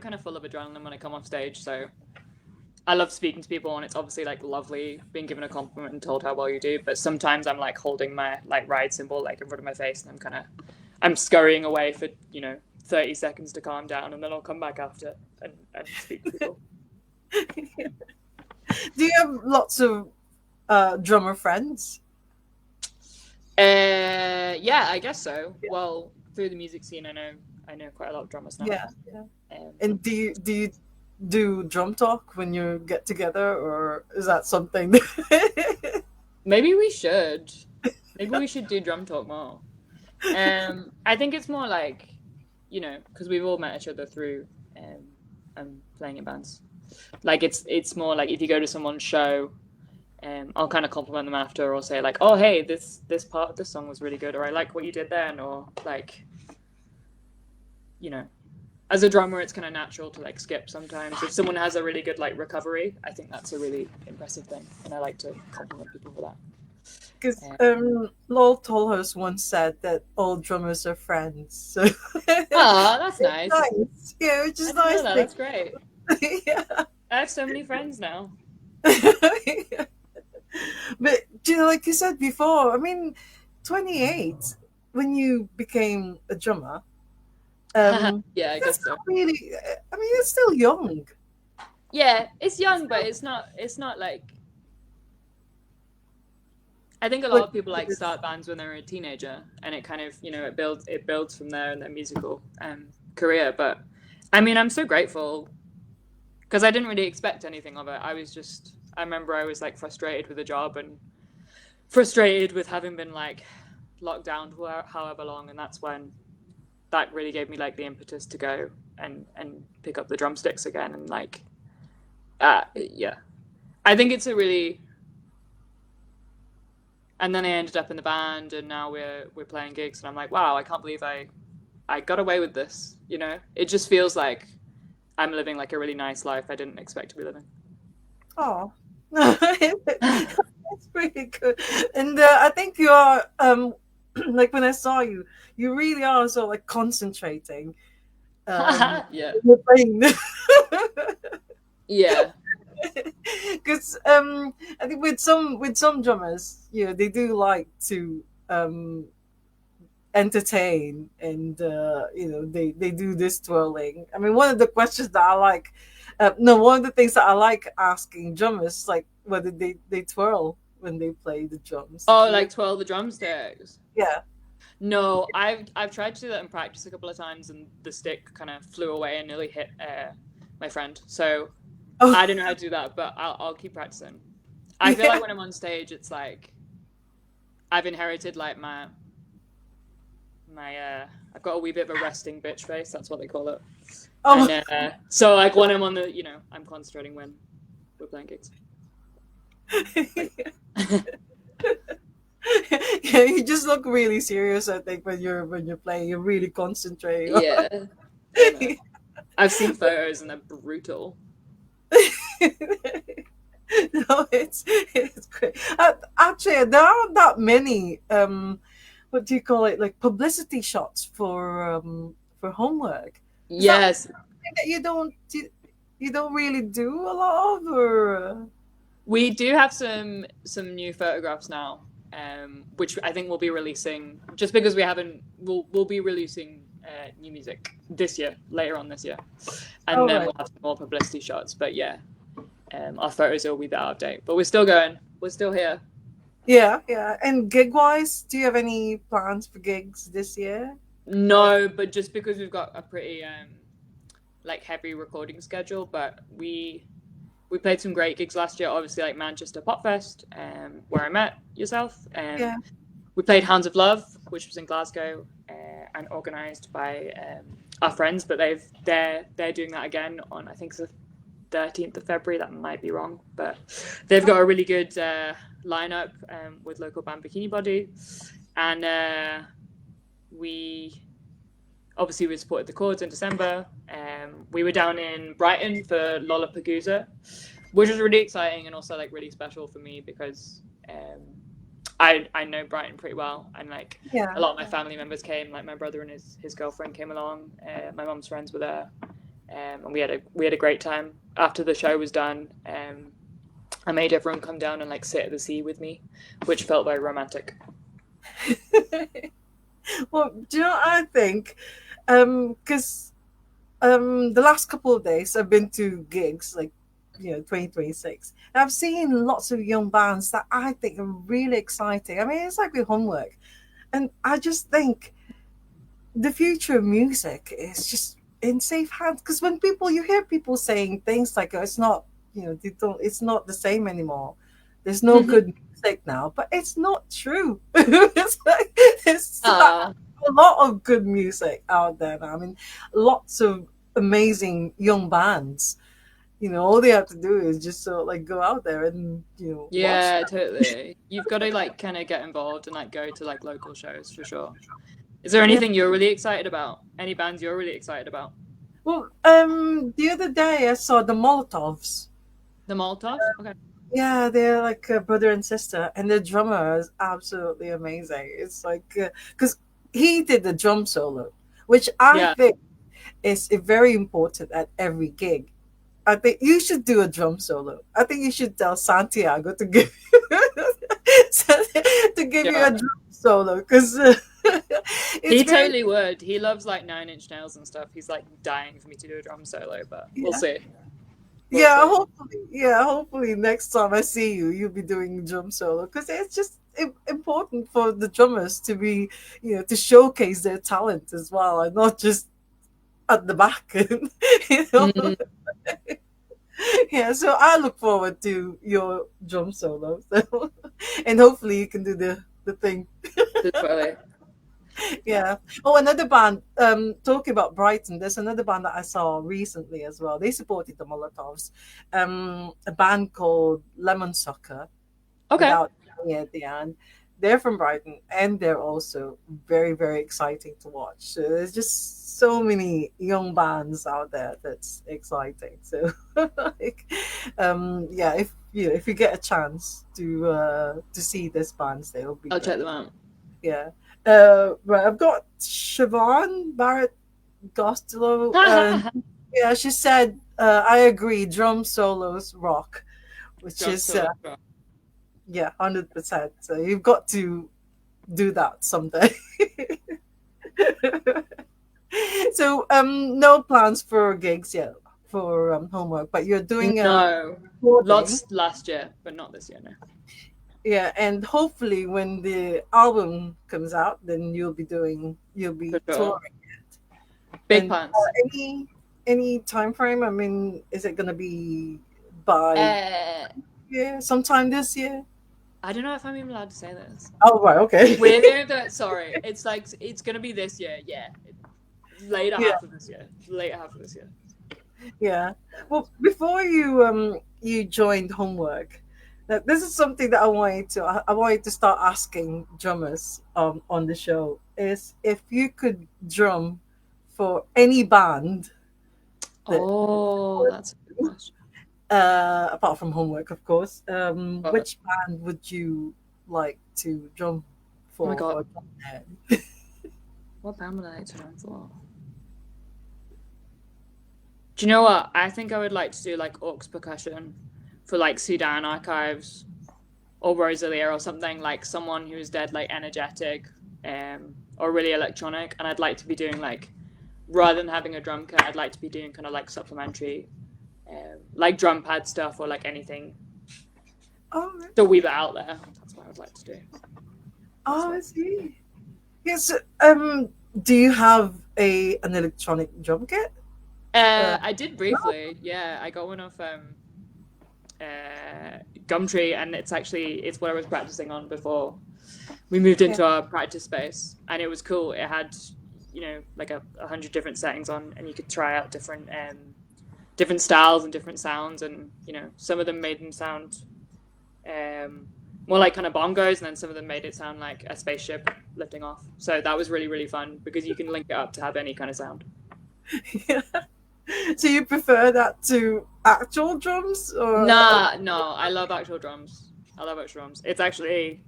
Speaker 2: kind of full of adrenaline when I come off stage, so I love speaking to people, and it's obviously like lovely being given a compliment and told how well you do. But sometimes I'm like holding my like ride cymbal like in front of my face, and I'm scurrying away for 30 seconds to calm down, and then I'll come back after and speak to people.
Speaker 1: Do you have lots of drummer friends?
Speaker 2: Yeah, I guess so. Yeah. Well, through the music scene, I know quite a lot of drummers now.
Speaker 1: Yeah. And do you do drum talk when you get together, or is that something?
Speaker 2: Maybe we should. Maybe we should do drum talk more. I think it's more like, because we've all met each other through playing in bands. Like it's more like if you go to someone's show, I'll kind of compliment them after, or say like, oh hey, this part of this song was really good, or I like what you did then, or like, as a drummer, it's kind of natural to like skip sometimes. If someone has a really good like recovery, I think that's a really impressive thing, and I like to compliment people for that.
Speaker 1: Because Lol Tolhurst once said that all drummers are friends. So
Speaker 2: that's nice.
Speaker 1: Nice. Yeah, which is nice.
Speaker 2: That's great.
Speaker 1: Yeah.
Speaker 2: I have so many friends now.
Speaker 1: But like you said before, I mean, 28 when you became a drummer.
Speaker 2: Yeah, I guess so.
Speaker 1: Really, I mean, it's still young.
Speaker 2: Yeah, it's young, but it's not like. I think a lot of people like start bands when they're a teenager, and it kind of it builds from there in their musical career. But I mean, I'm so grateful because I didn't really expect anything of it. I remember I was like frustrated with the job and frustrated with having been like locked down for however long, and that's when that really gave me like the impetus to go and pick up the drumsticks again, and like yeah, I think it's a really. And then I ended up in the band, and now we're playing gigs, and I'm like, wow, I can't believe I got away with this. It just feels like I'm living like a really nice life I didn't expect to be living.
Speaker 1: Oh, that's pretty good. And I think you are like when I saw you, you really are sort of like concentrating.
Speaker 2: Yeah. Yeah.
Speaker 1: Because I think with some drummers, they do like to entertain, and they do this twirling. I mean, one of the questions that I like, one of the things that I like asking drummers is like whether they twirl when they play the drums.
Speaker 2: Oh, like twirl the drumsticks.
Speaker 1: Yeah.
Speaker 2: No, I've tried to do that in practice a couple of times, and the stick kind of flew away and nearly hit my friend. So. I don't know how to do that, but I'll keep practicing. I feel like when I'm on stage, it's like I've inherited like my I've got a wee bit of a resting bitch face. That's what they call it. Oh. And, so like when I'm on the, I'm concentrating when we're playing gigs.
Speaker 1: Yeah, you just look really serious. I think when you're playing, you're really concentrating.
Speaker 2: Yeah. I've seen photos and they're brutal.
Speaker 1: No, it's great. Actually, there aren't that many. What do you call it? Like publicity shots for Homework. Is that
Speaker 2: Yes,
Speaker 1: something that you don't really do a lot of, or
Speaker 2: we do have some new photographs now, which I think we'll be releasing just because we haven't. We'll be releasing new music this year, later on this year, and
Speaker 1: oh
Speaker 2: then
Speaker 1: right.
Speaker 2: we'll have some more publicity shots. But yeah, our photos will be that out of date, but we're still going. We're still here.
Speaker 1: Yeah, yeah. And gig wise, do you have any plans for gigs this year?
Speaker 2: No, but just because we've got a pretty like heavy recording schedule, but we played some great gigs last year. Obviously, like Manchester Pop Fest, where I met yourself.
Speaker 1: Yeah.
Speaker 2: We played Hounds of Love, which was in Glasgow, and organised by our friends. But they're doing that again on, I think it's the 13th of February. That might be wrong, but they've got a really good lineup with local band Bikini Body, and we obviously we supported the Chords in December. We were down in Brighton for Lollapalooza, which was really exciting and also like really special for me because I know Brighton pretty well, and like
Speaker 1: Yeah.
Speaker 2: a lot of my family members came. Like my brother and his girlfriend came along. My mum's friends were there, and we had a great time. After the show was done, I made everyone come down and like sit at the sea with me, which felt very romantic.
Speaker 1: Well, do you know what I think? Because the last couple of days I've been to gigs like 2026. And I've seen lots of young bands that I think are really exciting. I mean, it's like with homework, and I just think the future of music is just in safe hands. Because when people you hear people saying things like, "Oh, it's not they don't it's not the same anymore. There's no good music now," but it's not true. It's like, it's
Speaker 2: Ah,
Speaker 1: a lot of good music out there now. I mean, lots of amazing young bands. All they have to do is just sort of like go out there and watch
Speaker 2: yeah,
Speaker 1: them.
Speaker 2: totally. You've got to like kind of get involved and like go to like local shows for sure. Is there
Speaker 1: Yeah.
Speaker 2: anything you're really excited about? Any bands you're really excited about?
Speaker 1: Well, the other day I saw the Molotovs.
Speaker 2: The Molotovs? Okay.
Speaker 1: Yeah, they're like a brother and sister, and the drummer is absolutely amazing. It's like because he did the drum solo, which I
Speaker 2: Yeah.
Speaker 1: think is very important at every gig. I think you should do a drum solo. I think you should tell Santiago to give to give you a
Speaker 2: Yeah.
Speaker 1: drum solo because it's
Speaker 2: He
Speaker 1: very
Speaker 2: totally would. He loves like Nine Inch Nails and stuff. He's like dying for me to do a drum solo, but we'll
Speaker 1: yeah.
Speaker 2: see. We'll
Speaker 1: Yeah,
Speaker 2: see.
Speaker 1: hopefully next time I see you, you'll be doing drum solo because it's just important for the drummers to be, to showcase their talent as well, and not just at the back. you know,
Speaker 2: Mm,
Speaker 1: yeah. So I look forward to your drum solo, so, and hopefully you can do the thing.
Speaker 2: totally.
Speaker 1: Yeah. Oh, another band. Talking about Brighton, there's another band that I saw recently as well. They supported the Molotovs. A band called Lemon Sucker,
Speaker 2: Okay.
Speaker 1: without E at the end. They're from Brighton, and they're also very, very exciting to watch. So there's just so many young bands out there that's exciting. So, like, yeah, if you get a chance to see these bands, they will be
Speaker 2: I'll check
Speaker 1: great.
Speaker 2: them out.
Speaker 1: Yeah. Right, I've got Siobhan Barrett Gostelow, and yeah, she said, I agree, drum solos rock, which
Speaker 2: Drum
Speaker 1: is,
Speaker 2: solo.
Speaker 1: yeah, 100%. So you've got to do that someday. So, no plans for gigs yet for homework, but you're doing
Speaker 2: No.
Speaker 1: recording.
Speaker 2: Lots last year, but not this year, no.
Speaker 1: Yeah, and hopefully when the album comes out, then you'll
Speaker 2: For
Speaker 1: be
Speaker 2: sure.
Speaker 1: touring.
Speaker 2: Big
Speaker 1: And
Speaker 2: plans.
Speaker 1: any time frame? I mean, is it gonna be by
Speaker 2: Uh,
Speaker 1: sometime this year?
Speaker 2: I don't know if I'm even allowed to say this.
Speaker 1: Oh right, okay.
Speaker 2: We're going to, sorry, it's like, it's going to be this year, yeah. Later
Speaker 1: Yeah,
Speaker 2: half of this year. Later half of this year.
Speaker 1: yeah. Well, before you joined Homework, this is something that I wanted to start asking drummers on the show is if you could drum for any band that
Speaker 2: Oh, that's a good question.
Speaker 1: apart from Homework, of course,
Speaker 2: But,
Speaker 1: which band would you like to drum
Speaker 2: oh my
Speaker 1: for
Speaker 2: god,
Speaker 1: a drum band?
Speaker 2: what band would I like to run for? Do you know what? I think I would like to do like aux percussion for like Sudan archives or Rosalia or something, like someone who's dead like energetic, or really electronic. And I'd like to be doing like, rather than having a drum kit, I'd like to be doing kind of like supplementary, like drum pad stuff or like anything
Speaker 1: Oh, right.
Speaker 2: to weave it out there. That's what I would like to do.
Speaker 1: Oh, I see. Yes. Do you have an electronic drum kit?
Speaker 2: I did briefly. Yeah, I got one off Gumtree, and it's what I was practicing on before we moved
Speaker 1: Yeah.
Speaker 2: into our practice space, and it was cool. It had, like 100 different settings on, and you could try out different styles and different sounds, and some of them made them sound more like kind of bongos, and then some of them made it sound like a spaceship lifting off. So that was really, really fun because you can link it up to have any kind of sound.
Speaker 1: Yeah. So you prefer that to actual drums, or?
Speaker 2: Nah, no, I love actual drums. I love actual drums. It's actually,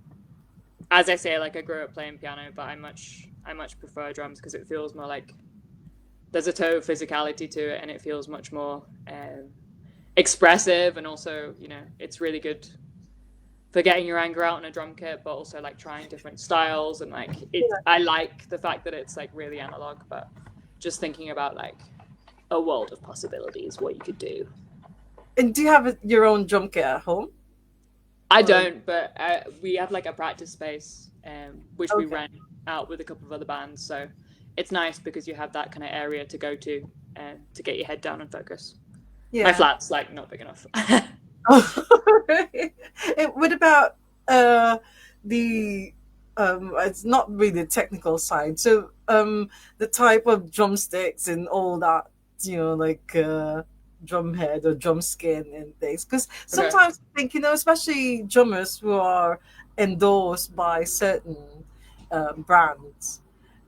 Speaker 2: as I say, like I grew up playing piano, but I much prefer drums because it feels more like there's a total physicality to it, and it feels much more expressive, and also it's really good for getting your anger out on a drum kit, but also like trying different styles, and like it. I like the fact that it's like really analog, but just thinking about like a world of possibilities, what you could do.
Speaker 1: And do you have your own drum kit at home?
Speaker 2: I
Speaker 1: Or
Speaker 2: don't, but we have like a practice space, which we
Speaker 1: okay,
Speaker 2: rent out with a couple of other bands. So it's nice because you have that kind of area to go to get your head down and focus. My
Speaker 1: yeah.
Speaker 2: flat's like not big enough.
Speaker 1: Right. And what about the it's not really the technical side. So the type of drumsticks and all that, like drum head or drum skin and things. Because
Speaker 2: Okay.
Speaker 1: sometimes I think, especially drummers who are endorsed by certain brands,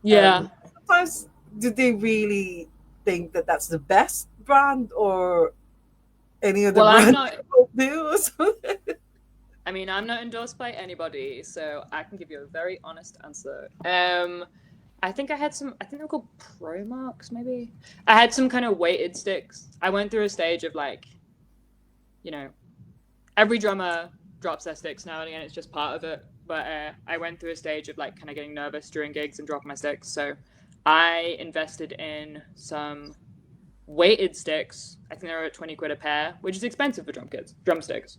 Speaker 2: Yeah.
Speaker 1: sometimes do they really think that that's the best brand, or any other
Speaker 2: Well, I'm
Speaker 1: brand
Speaker 2: not.
Speaker 1: will do or something?
Speaker 2: I mean, I'm not endorsed by anybody, so I can give you a very honest answer. I think I had some. I think they're called Pro Marks, maybe. I had some kind of weighted sticks. I went through a stage of like, you know, every drummer drops their sticks now and again. It's just part of it. But I went through a stage of like kind of getting nervous during gigs and dropping my sticks. So I invested in some weighted sticks. I think they were at 20 quid a pair, which is expensive for drumsticks.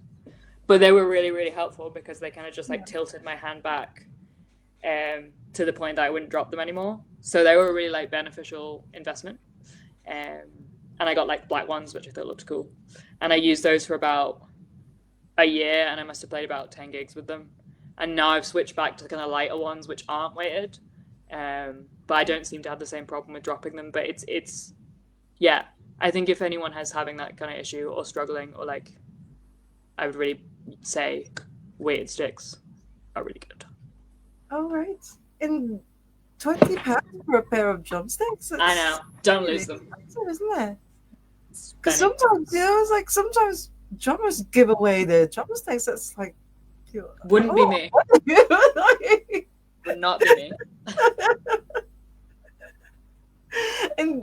Speaker 2: But they were really, really helpful because they kind of just like tilted my hand back to the point that I wouldn't drop them anymore. So they were a really like beneficial investment. Um, and I got like black ones, which I thought looked cool. And I used those for about a year, and I must have played about 10 gigs with them. And now I've switched back to kind of lighter ones, which aren't weighted. But I don't seem to have the same problem with dropping them. But it's yeah, I think if anyone has having that kind of issue or struggling, or like, I would really say weighted sticks are really good.
Speaker 1: All right. And 20 pounds for a pair of drumsticks?
Speaker 2: I
Speaker 1: It's
Speaker 2: know. Don't
Speaker 1: really
Speaker 2: lose them.
Speaker 1: expensive, isn't it? Because
Speaker 2: Spending.
Speaker 1: sometimes, it's like sometimes drummers give away their drumsticks. It's like,
Speaker 2: Wouldn't be
Speaker 1: oh,
Speaker 2: me.
Speaker 1: what?
Speaker 2: Would not be me.
Speaker 1: And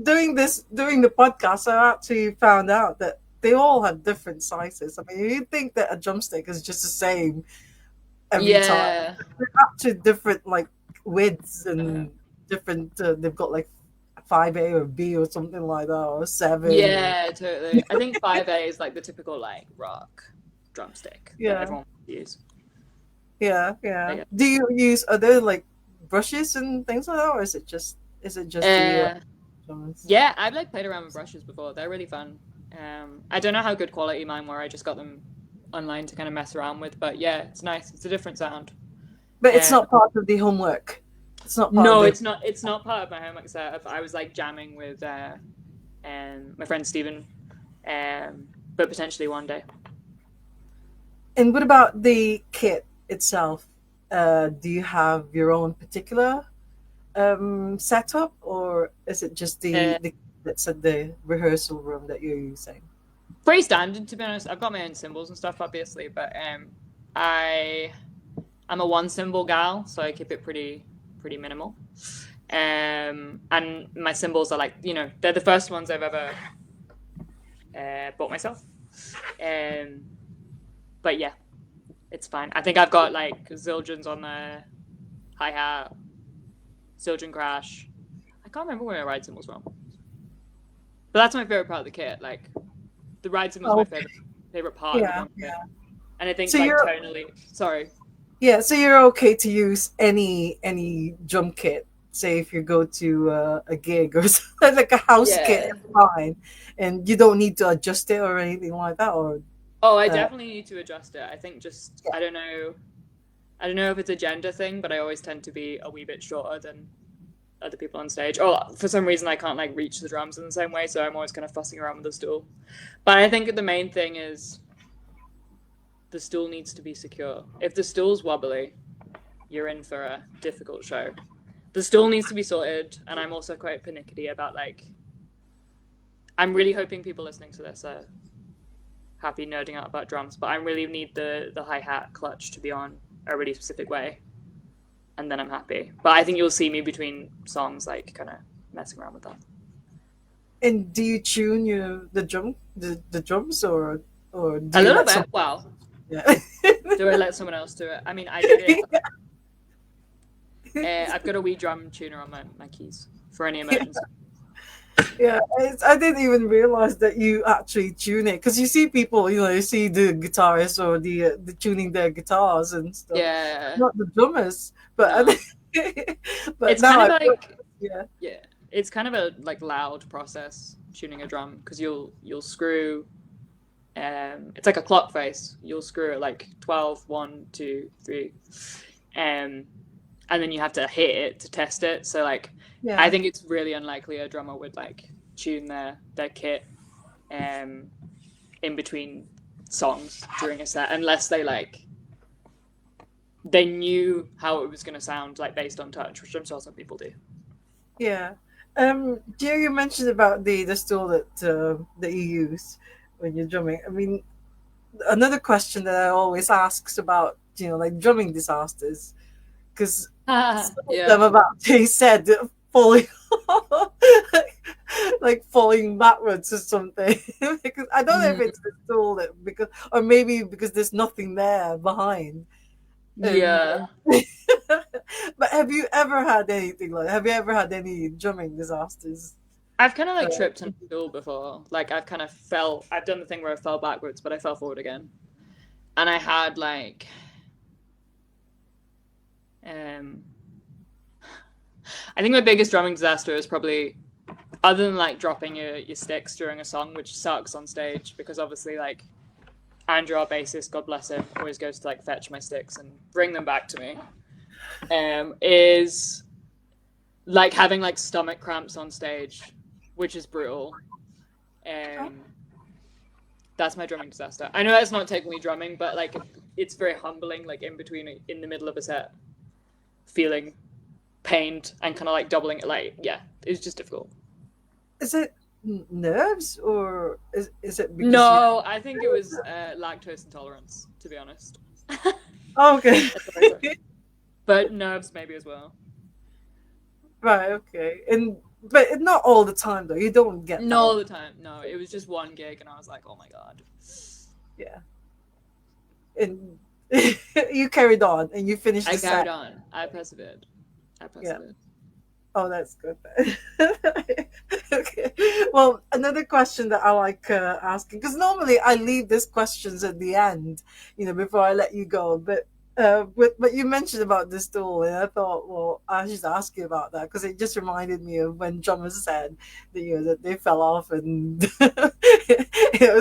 Speaker 1: doing the podcast, I actually found out that they all have different sizes. I mean, you think that a drumstick is just the same every time.
Speaker 2: Yeah.
Speaker 1: They're actually different, like widths and different. They've got like 5A or B or something like that, or 7. Or,
Speaker 2: Yeah, totally. I think 5A is like the typical like rock drumstick that
Speaker 1: yeah,
Speaker 2: everyone uses.
Speaker 1: yeah, yeah.
Speaker 2: Yeah.
Speaker 1: Do you use other like brushes and things like that, or is it just the
Speaker 2: Uh,
Speaker 1: drums?
Speaker 2: yeah, I've like played around with brushes before. They're really fun. I don't know how good quality mine were. I just got them online to kind of mess around with, but yeah, it's nice. It's a different sound.
Speaker 1: But it's
Speaker 2: Um,
Speaker 1: not part of the homework. It's not part of
Speaker 2: no,
Speaker 1: the.
Speaker 2: it's not. It's not part of my homework setup. I was like jamming with my friend Steven, but potentially one day.
Speaker 1: And what about the kit itself? Do you have your own particular setup, or is it just
Speaker 2: Uh,
Speaker 1: the that's at the rehearsal room that you're using?
Speaker 2: Pretty standard, to be honest. I've got my own cymbals and stuff, obviously, but I'm a one cymbal gal, so I keep it pretty minimal. And my cymbals are like, you know, they're the first ones I've ever bought myself. But yeah, it's fine. I think I've got like Zildjians on the hi-hat, Zildjian crash. I can't remember where my ride cymbals from. But that's my favorite part of the kit. Like, the ride cymbal is my favorite part of the drum kit. And I think, so like, tonally... Sorry.
Speaker 1: Yeah, so you're okay to use any drum kit. Say if you go to a gig or something, like a house kit, fine, and you don't need to adjust it or anything like that. Or
Speaker 2: I definitely need to adjust it. I think just I don't know if it's a gender thing, but I always tend to be a wee bit shorter than other people on stage. Or for some reason I can't like reach the drums in the same way, so I'm always kind of fussing around with the stool. But I think the main thing is the stool needs to be secure. If the stool's wobbly, you're in for a difficult show. The stool needs to be sorted, and I'm also quite pernickety about like, I'm really hoping people listening to this are happy nerding out about drums, but I really need the hi-hat clutch to be on a really specific way, and then I'm happy. But I think you'll see me between songs like kind of messing around with that.
Speaker 1: And do you tune the drums or do
Speaker 2: a little bit? Wow.
Speaker 1: Yeah.
Speaker 2: Do I let someone else do it? I mean, I did it. I've got a wee drum tuner on my keys for any emergency.
Speaker 1: Yeah, I didn't even realize that you actually tune it, because you see people, you see the guitarists or the tuning their guitars and stuff.
Speaker 2: Yeah,
Speaker 1: not the drummers, but
Speaker 2: no.
Speaker 1: But
Speaker 2: it's kind of like it's kind of a like loud process tuning a drum, because you'll screw. It's like a clock face. You'll screw it like 12, 1, 2, 3, and then you have to hit it to test it. So like, I think it's really unlikely a drummer would like tune their kit in between songs during a set, unless they knew how it was going to sound, like based on touch, which I'm sure some people do.
Speaker 1: Yeah. You mentioned about the stool that you use when you're drumming. I mean, another question that I always ask about, like drumming disasters, because them about they said falling like falling backwards or something. Because I don't know if it's the stool or maybe because there's nothing there behind.
Speaker 2: Yeah.
Speaker 1: But have you ever had anything like? Have you ever had any drumming disasters?
Speaker 2: I've kind of like tripped on a stool before. Like I've kind of I've done the thing where I fell backwards, but I fell forward again. And I had like, I think my biggest drumming disaster is probably, other than like dropping your sticks during a song, which sucks on stage, because obviously like Andrew, our bassist, God bless him, always goes to like fetch my sticks and bring them back to me, is like having like stomach cramps on stage, which is brutal. That's my drumming disaster. I know that's not technically drumming, but like it's very humbling, like in the middle of a set, feeling pained and kind of like doubling it. Like, yeah, it's just difficult.
Speaker 1: Is it nerves or is it because
Speaker 2: no, I think it was lactose intolerance, to be honest.
Speaker 1: Oh, okay.
Speaker 2: But nerves maybe as well.
Speaker 1: Right, okay. But not all the time though. You don't get
Speaker 2: not all the time. No, it was just one gig and I was like, oh my god.
Speaker 1: Yeah. And you carried on and you finished the set.
Speaker 2: I carried on. I persevered.
Speaker 1: Yeah. Oh, that's good. Okay. Well, another question that I like asking, because normally I leave these questions at the end, before I let you go. But you mentioned about this stool, and I thought, well, I should ask you about that, because it just reminded me of when drummers said that that they fell off, and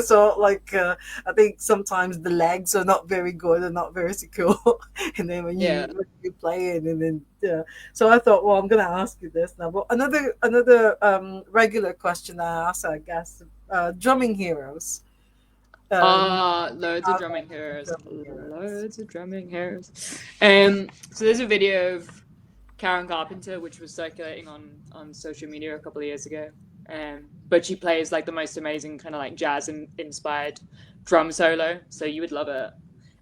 Speaker 1: so like I think sometimes the legs are not very good and not very secure, and then when you play it, and then so I thought, well, I'm gonna ask you this now. But another regular question I ask, I guess, drumming heroes.
Speaker 2: Loads of drumming heroes. Loads of drumming heroes. So there's a video of Karen Carpenter, which was circulating on social media a couple of years ago. But she plays like the most amazing kind of like jazz inspired drum solo. So you would love it.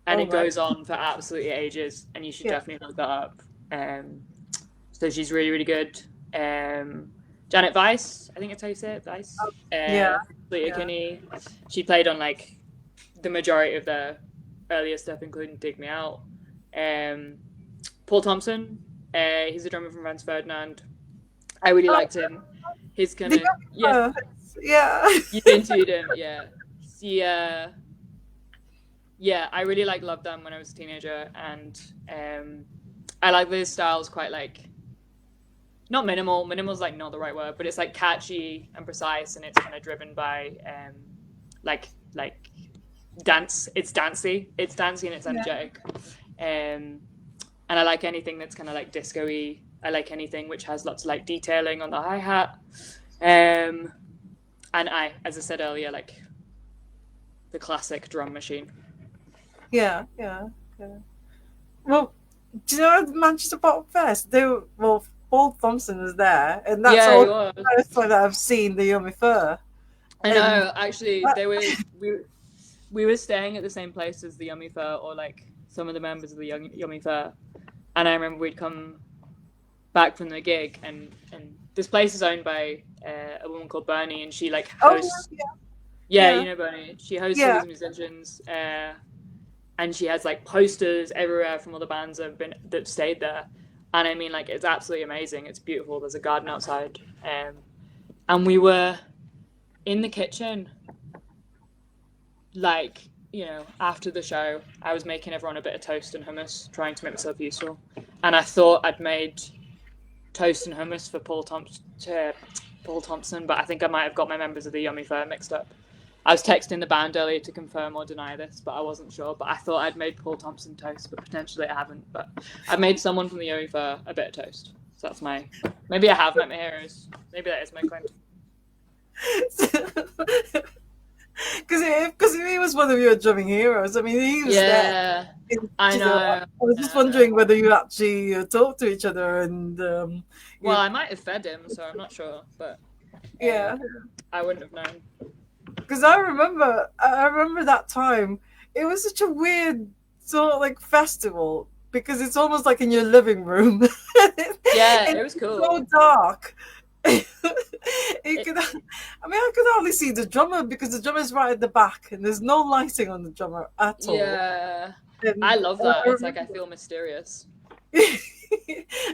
Speaker 2: And it goes on for absolutely ages, and you should definitely look that up. So she's really, really good. Janet Weiss, I think that's how you say it, Weiss.
Speaker 1: Yeah,
Speaker 2: Leah
Speaker 1: yeah.
Speaker 2: Kinney. She played on like the majority of their earlier stuff, including Dig Me Out. Um, Paul Thompson, he's a drummer from Franz Ferdinand. I really
Speaker 1: Oh,
Speaker 2: liked him. His kind
Speaker 1: the
Speaker 2: of, yeah,
Speaker 1: young yeah.
Speaker 2: you interviewed him, yeah. He, yeah, I really like loved them when I was a teenager, and I like their styles quite like not minimal. Minimal's like not the right word, but it's like catchy and precise, and it's kind of driven by like dance. It's dancey. It's dancey and it's
Speaker 1: Yeah.
Speaker 2: energetic. And I like anything that's kind of like disco-y. I like anything which has lots of like detailing on the hi-hat. And as I said earlier, like the classic drum machine.
Speaker 1: Yeah, yeah, yeah. Well, do you know at Manchester Pop Fest? Well, Paul Thompson was there, and that's
Speaker 2: Yeah,
Speaker 1: all
Speaker 2: he
Speaker 1: the
Speaker 2: was.
Speaker 1: first time that I've seen the Yummy Fur.
Speaker 2: I
Speaker 1: And
Speaker 2: know. Actually,
Speaker 1: that,
Speaker 2: we were staying at the same place as the Yummy Fur, or like some of the members of the Yummy Fur. And I remember we'd come back from the gig, and this place is owned by a woman called Bernie, and she like
Speaker 1: oh
Speaker 2: hosts.
Speaker 1: yeah,
Speaker 2: Yeah,
Speaker 1: yeah,
Speaker 2: you know Bernie. She hosts all
Speaker 1: yeah,
Speaker 2: these musicians, and she has like posters everywhere from all the bands that stayed there. And I mean, like it's absolutely amazing. It's beautiful. There's a garden outside, and we were in the kitchen, like after the show, I was making everyone a bit of toast and hummus, trying to make myself useful. And I thought I'd made toast and hummus for Paul Thompson, but I think I might have got my members of the Yummy Fur mixed up. I was texting the band earlier to confirm or deny this, but I wasn't sure. But I thought I'd made Paul Thompson toast, but potentially I haven't. But I made someone from the Yummy Fur a bit of toast. So that's maybe I have met my heroes. Maybe that is my claim.
Speaker 1: because he was one of your drumming heroes. I mean, he was there.
Speaker 2: Yeah,
Speaker 1: And,
Speaker 2: I know.
Speaker 1: I was just wondering whether you actually talk to each other and
Speaker 2: well, I might have fed him, so I'm not sure, but
Speaker 1: yeah,
Speaker 2: I wouldn't have known.
Speaker 1: because I remember that time. It was such a weird sort of like festival because it's almost like in your living room.
Speaker 2: Yeah, it was
Speaker 1: It's
Speaker 2: cool.
Speaker 1: so dark. I could hardly see the drummer because the drummer's right at the back and there's no lighting on the drummer at all.
Speaker 2: Yeah,
Speaker 1: And
Speaker 2: I love that. It's like I feel mysterious.
Speaker 1: I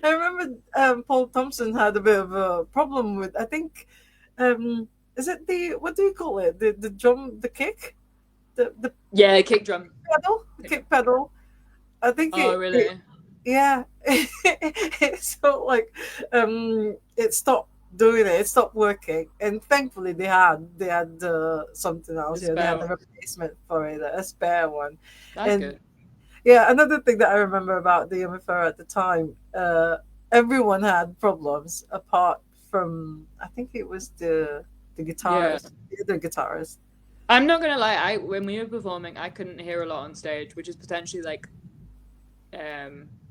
Speaker 1: remember Paul Thompson had a bit of a problem with, I think, is it what do you call it? The drum, the kick? The
Speaker 2: Yeah, kick drum.
Speaker 1: pedal? The kick pedal. I think
Speaker 2: Oh, really?
Speaker 1: yeah. It felt like it stopped doing it. It stopped working, and thankfully they had something else.
Speaker 2: The
Speaker 1: You know, they had
Speaker 2: spell.
Speaker 1: a replacement for it, a spare one.
Speaker 2: That's
Speaker 1: And
Speaker 2: good.
Speaker 1: yeah, another thing that I remember about the MFR at the time, everyone had problems apart from I think it was the
Speaker 2: Yeah.
Speaker 1: guitarist, the other guitarist.
Speaker 2: I'm not gonna lie. When we were performing, I couldn't hear a lot on stage, which is potentially like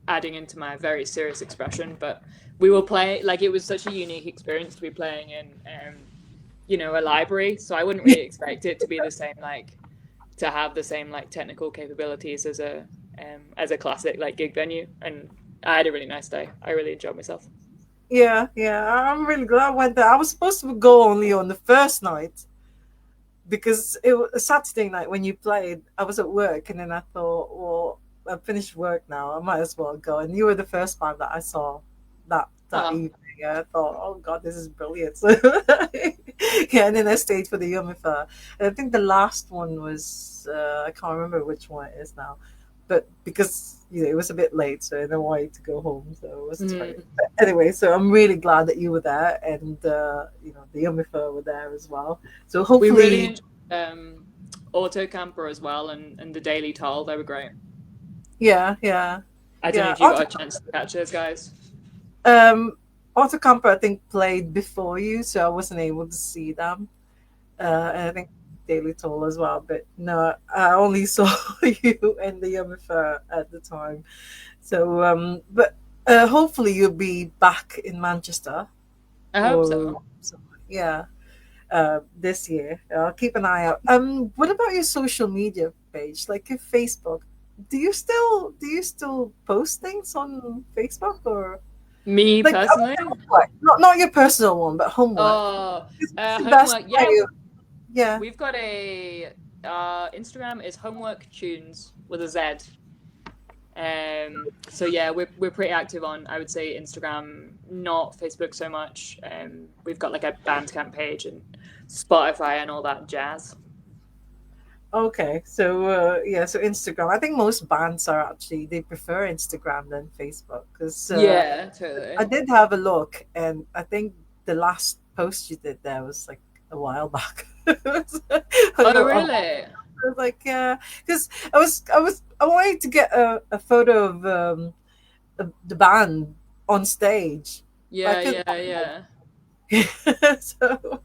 Speaker 2: adding into my very serious expression. But we were playing like it was such a unique experience to be playing in a library. So I wouldn't really expect it to be the same like to have the same like technical capabilities as a classic like gig venue. And I had a really nice day. I really enjoyed myself.
Speaker 1: Yeah, yeah, I'm really glad I went there. I was supposed to go only on the first night because it was a Saturday night when you played. I was at work, and then I thought, well, I finished work now. I might as well go. And you were the first band that I saw that
Speaker 2: Oh,
Speaker 1: evening. And I thought, oh god, this is brilliant. So, yeah, and then I stayed for the Yumifa. And I think the last one was I can't remember which one it is now, but because it was a bit late, so I didn't want to go home. So it was tight. But anyway, so I'm really glad that you were there, and the Yumifa were there as well. So
Speaker 2: we really
Speaker 1: hopefully,
Speaker 2: enjoyed Auto Camper as well, and the Daily Toll. They were great.
Speaker 1: yeah, yeah,
Speaker 2: I don't know
Speaker 1: yeah.
Speaker 2: if you got a chance to catch those guys.
Speaker 1: Um, Autocamper, I think, played before you, so I wasn't able to see them. And I think Daily Toll as well, but no, I only saw you and the Yummifer at the time. So, but hopefully you'll be back in Manchester,
Speaker 2: I hope
Speaker 1: or
Speaker 2: so.
Speaker 1: yeah, this year. I'll keep an eye out. What about your social media page, like your Facebook? Do you still post things on Facebook or?
Speaker 2: Me
Speaker 1: Like
Speaker 2: personally,
Speaker 1: homework, not your personal one, but homework.
Speaker 2: oh,
Speaker 1: What's the best
Speaker 2: homework.
Speaker 1: way?
Speaker 2: Yeah,
Speaker 1: Yeah.
Speaker 2: we've got a Instagram is homework tunes with a Z. So yeah, we're pretty active on, I would say, Instagram, not Facebook so much. We've got like a Bandcamp page and Spotify and all that jazz.
Speaker 1: Okay. So yeah. So Instagram. I think most bands are actually they prefer Instagram than Facebook because
Speaker 2: Yeah,
Speaker 1: I
Speaker 2: totally.
Speaker 1: did have a look, and I think the last post you did there was like a while back.
Speaker 2: Oh,
Speaker 1: I
Speaker 2: really?
Speaker 1: was like, yeah, because I wanted to get a photo of the band on stage, but I
Speaker 2: Yeah,
Speaker 1: couldn't
Speaker 2: yeah, yeah.
Speaker 1: find so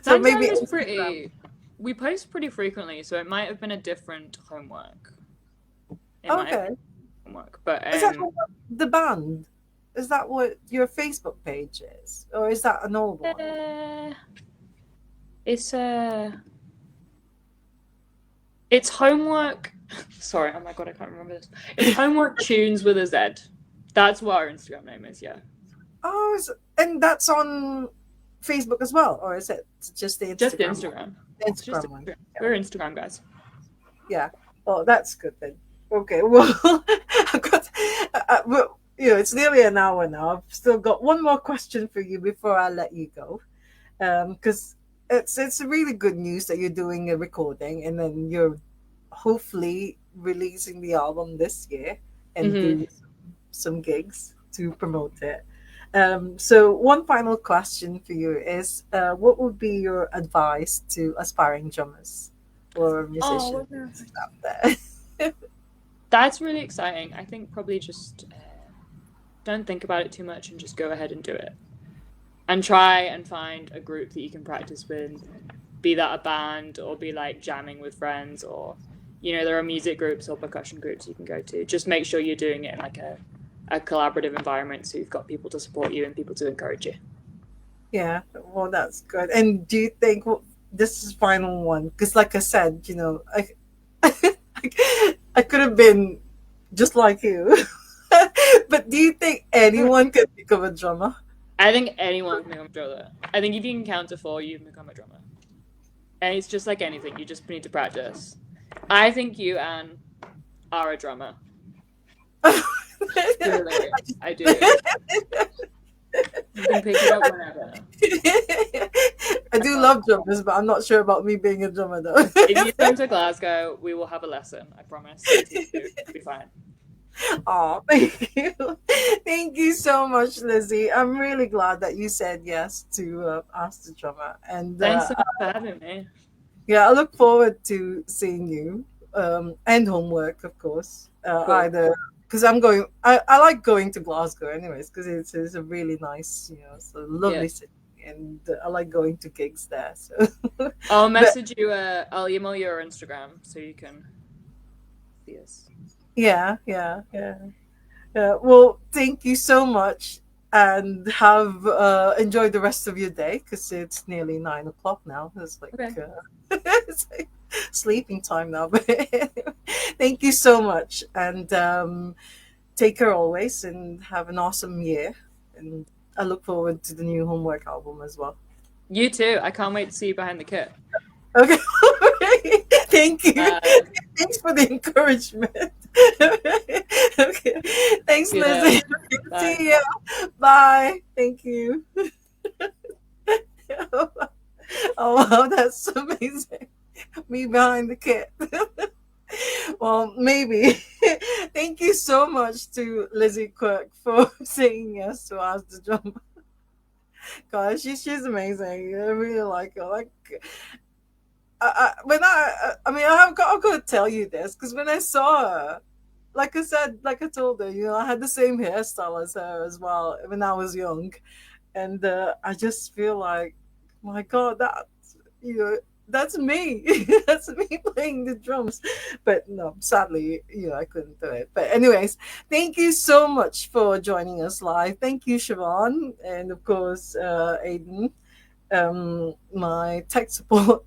Speaker 1: so maybe
Speaker 2: Bandcamp is
Speaker 1: Instagram.
Speaker 2: pretty. We post pretty frequently, so it might have been a different homework. It might have been
Speaker 1: Okay,
Speaker 2: homework, but
Speaker 1: is that the band? Is that what your Facebook page is, or is that an old one?
Speaker 2: uh, it's it's homework. Sorry, oh my god, I can't remember this. It's homework tunes with a Z. That's what our Instagram name is. Yeah,
Speaker 1: Oh, and that's on Facebook as well, or is it just the
Speaker 2: just
Speaker 1: Instagram one?
Speaker 2: Instagram.
Speaker 1: The
Speaker 2: It's just
Speaker 1: Instagram one.
Speaker 2: Instagram.
Speaker 1: Yeah.
Speaker 2: We're Instagram guys.
Speaker 1: Yeah. Oh, that's good then. Okay. Well, I've got. Well, it's nearly an hour now. I've still got one more question for you before I let you go. Because it's really good news that you're doing a recording and then you're hopefully releasing the album this year and
Speaker 2: Hmm.
Speaker 1: do some gigs to promote it. So one final question for you is, what would be your advice to aspiring drummers or
Speaker 2: Oh,
Speaker 1: musicians
Speaker 2: what the-
Speaker 1: out there?
Speaker 2: that's really exciting. I think probably just don't think about it too much and just go ahead and do it. And try and find a group that you can practice with, be that a band or be like jamming with friends, or there are music groups or percussion groups you can go to. Just make sure you're doing it in like a collaborative environment, so you've got people to support you and people to encourage you.
Speaker 1: Yeah, well, that's good. And do you think this is final one? Because, like I said, I could have been just like you. But do you think anyone can become a drummer?
Speaker 2: I think anyone can become a drummer. I think if you can count to four, you can become a drummer. And it's just like anything, you just need to practice. I think you, Anne, are a drummer. Truly, I do. You can pick it up whenever.
Speaker 1: I do love drummers, but I'm not sure about me being a drummer though.
Speaker 2: If you come to Glasgow, we will have a lesson. I promise. I'll teach you. It'll be fine.
Speaker 1: Oh, thank you. Thank you so much, Lizzie. I'm really glad that you said yes to Ask the Drummer. And
Speaker 2: Thanks so much for having me.
Speaker 1: yeah, I look forward to seeing you and homework, of course.
Speaker 2: Cool.
Speaker 1: Either because I like going to Glasgow, anyways, because it's a really nice, it's a
Speaker 2: Yeah.
Speaker 1: lovely city, and I like going to gigs there. So,
Speaker 2: I'll
Speaker 1: but
Speaker 2: message you. I'll email your Instagram so you can see us.
Speaker 1: yeah, yeah, yeah. Yeah, well, thank you so much, and have enjoy the rest of your day because it's nearly 9 o'clock now. It's like
Speaker 2: Okay.
Speaker 1: it's like sleeping time now. But thank you so much, and take care always, and have an awesome year. And I look forward to the new homework album as well.
Speaker 2: You too. I can't wait to see you behind the kit.
Speaker 1: Okay, thank you.
Speaker 2: Bye.
Speaker 1: Thanks for the encouragement. Okay, thanks,
Speaker 2: See you later.
Speaker 1: Lizzie.
Speaker 2: Bye.
Speaker 1: See you. Bye. Thank you. Oh wow, that's amazing. Me behind the kit. Well, maybe. Thank you so much to Lizzie Quirke for saying yes to Ask the Drummer. God, she's amazing. I really like her. Like, I mean, I've got to tell you this because when I saw her, like I said, like I told her, I had the same hairstyle as her as well when I was young, and I just feel like, my God, you know, that's me. That's me playing the drums. But no, sadly, I couldn't do it. But anyways, thank you so much for joining us live. Thank you, Siobhan, and of course, Aiden, my tech support,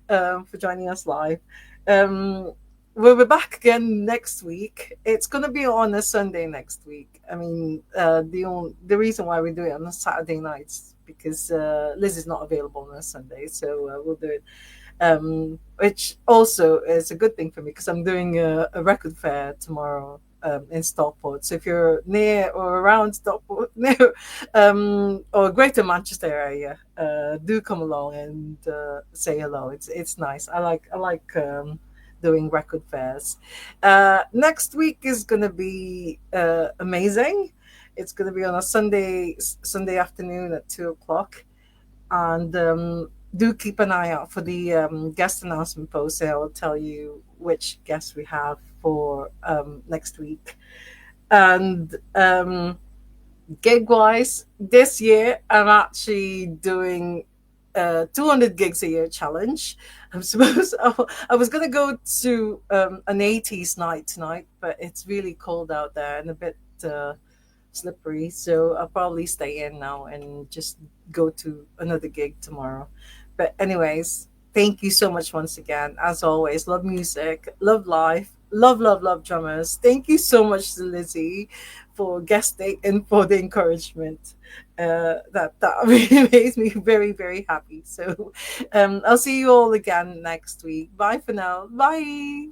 Speaker 1: for joining us live. Um, we'll be back again next week. It's gonna be on a Sunday next week. I mean, the reason why we do it on a Saturday nights because Liz is not available on a Sunday, so we'll do it, which also is a good thing for me because I'm doing a record fair tomorrow in Stockport. So if you're near or around Stockport, near or Greater Manchester area, do come along and say hello. It's nice. I like doing record fairs. Next week is gonna be amazing. It's gonna be on a Sunday afternoon at 2 o'clock, and do keep an eye out for the guest announcement post. I will tell you which guests we have for next week. And gig wise, this year I'm actually doing 200 gigs a year challenge. I'm supposed I was gonna go to an 80s night tonight, but it's really cold out there and a bit slippery. So I'll probably stay in now and just go to another gig tomorrow. But, anyways, thank you so much once again. As always, love music, love life, love drummers. Thank you so much to Lizzie for guesting and for the encouragement. That really makes me very happy. So I'll see you all again next week. Bye for now. Bye.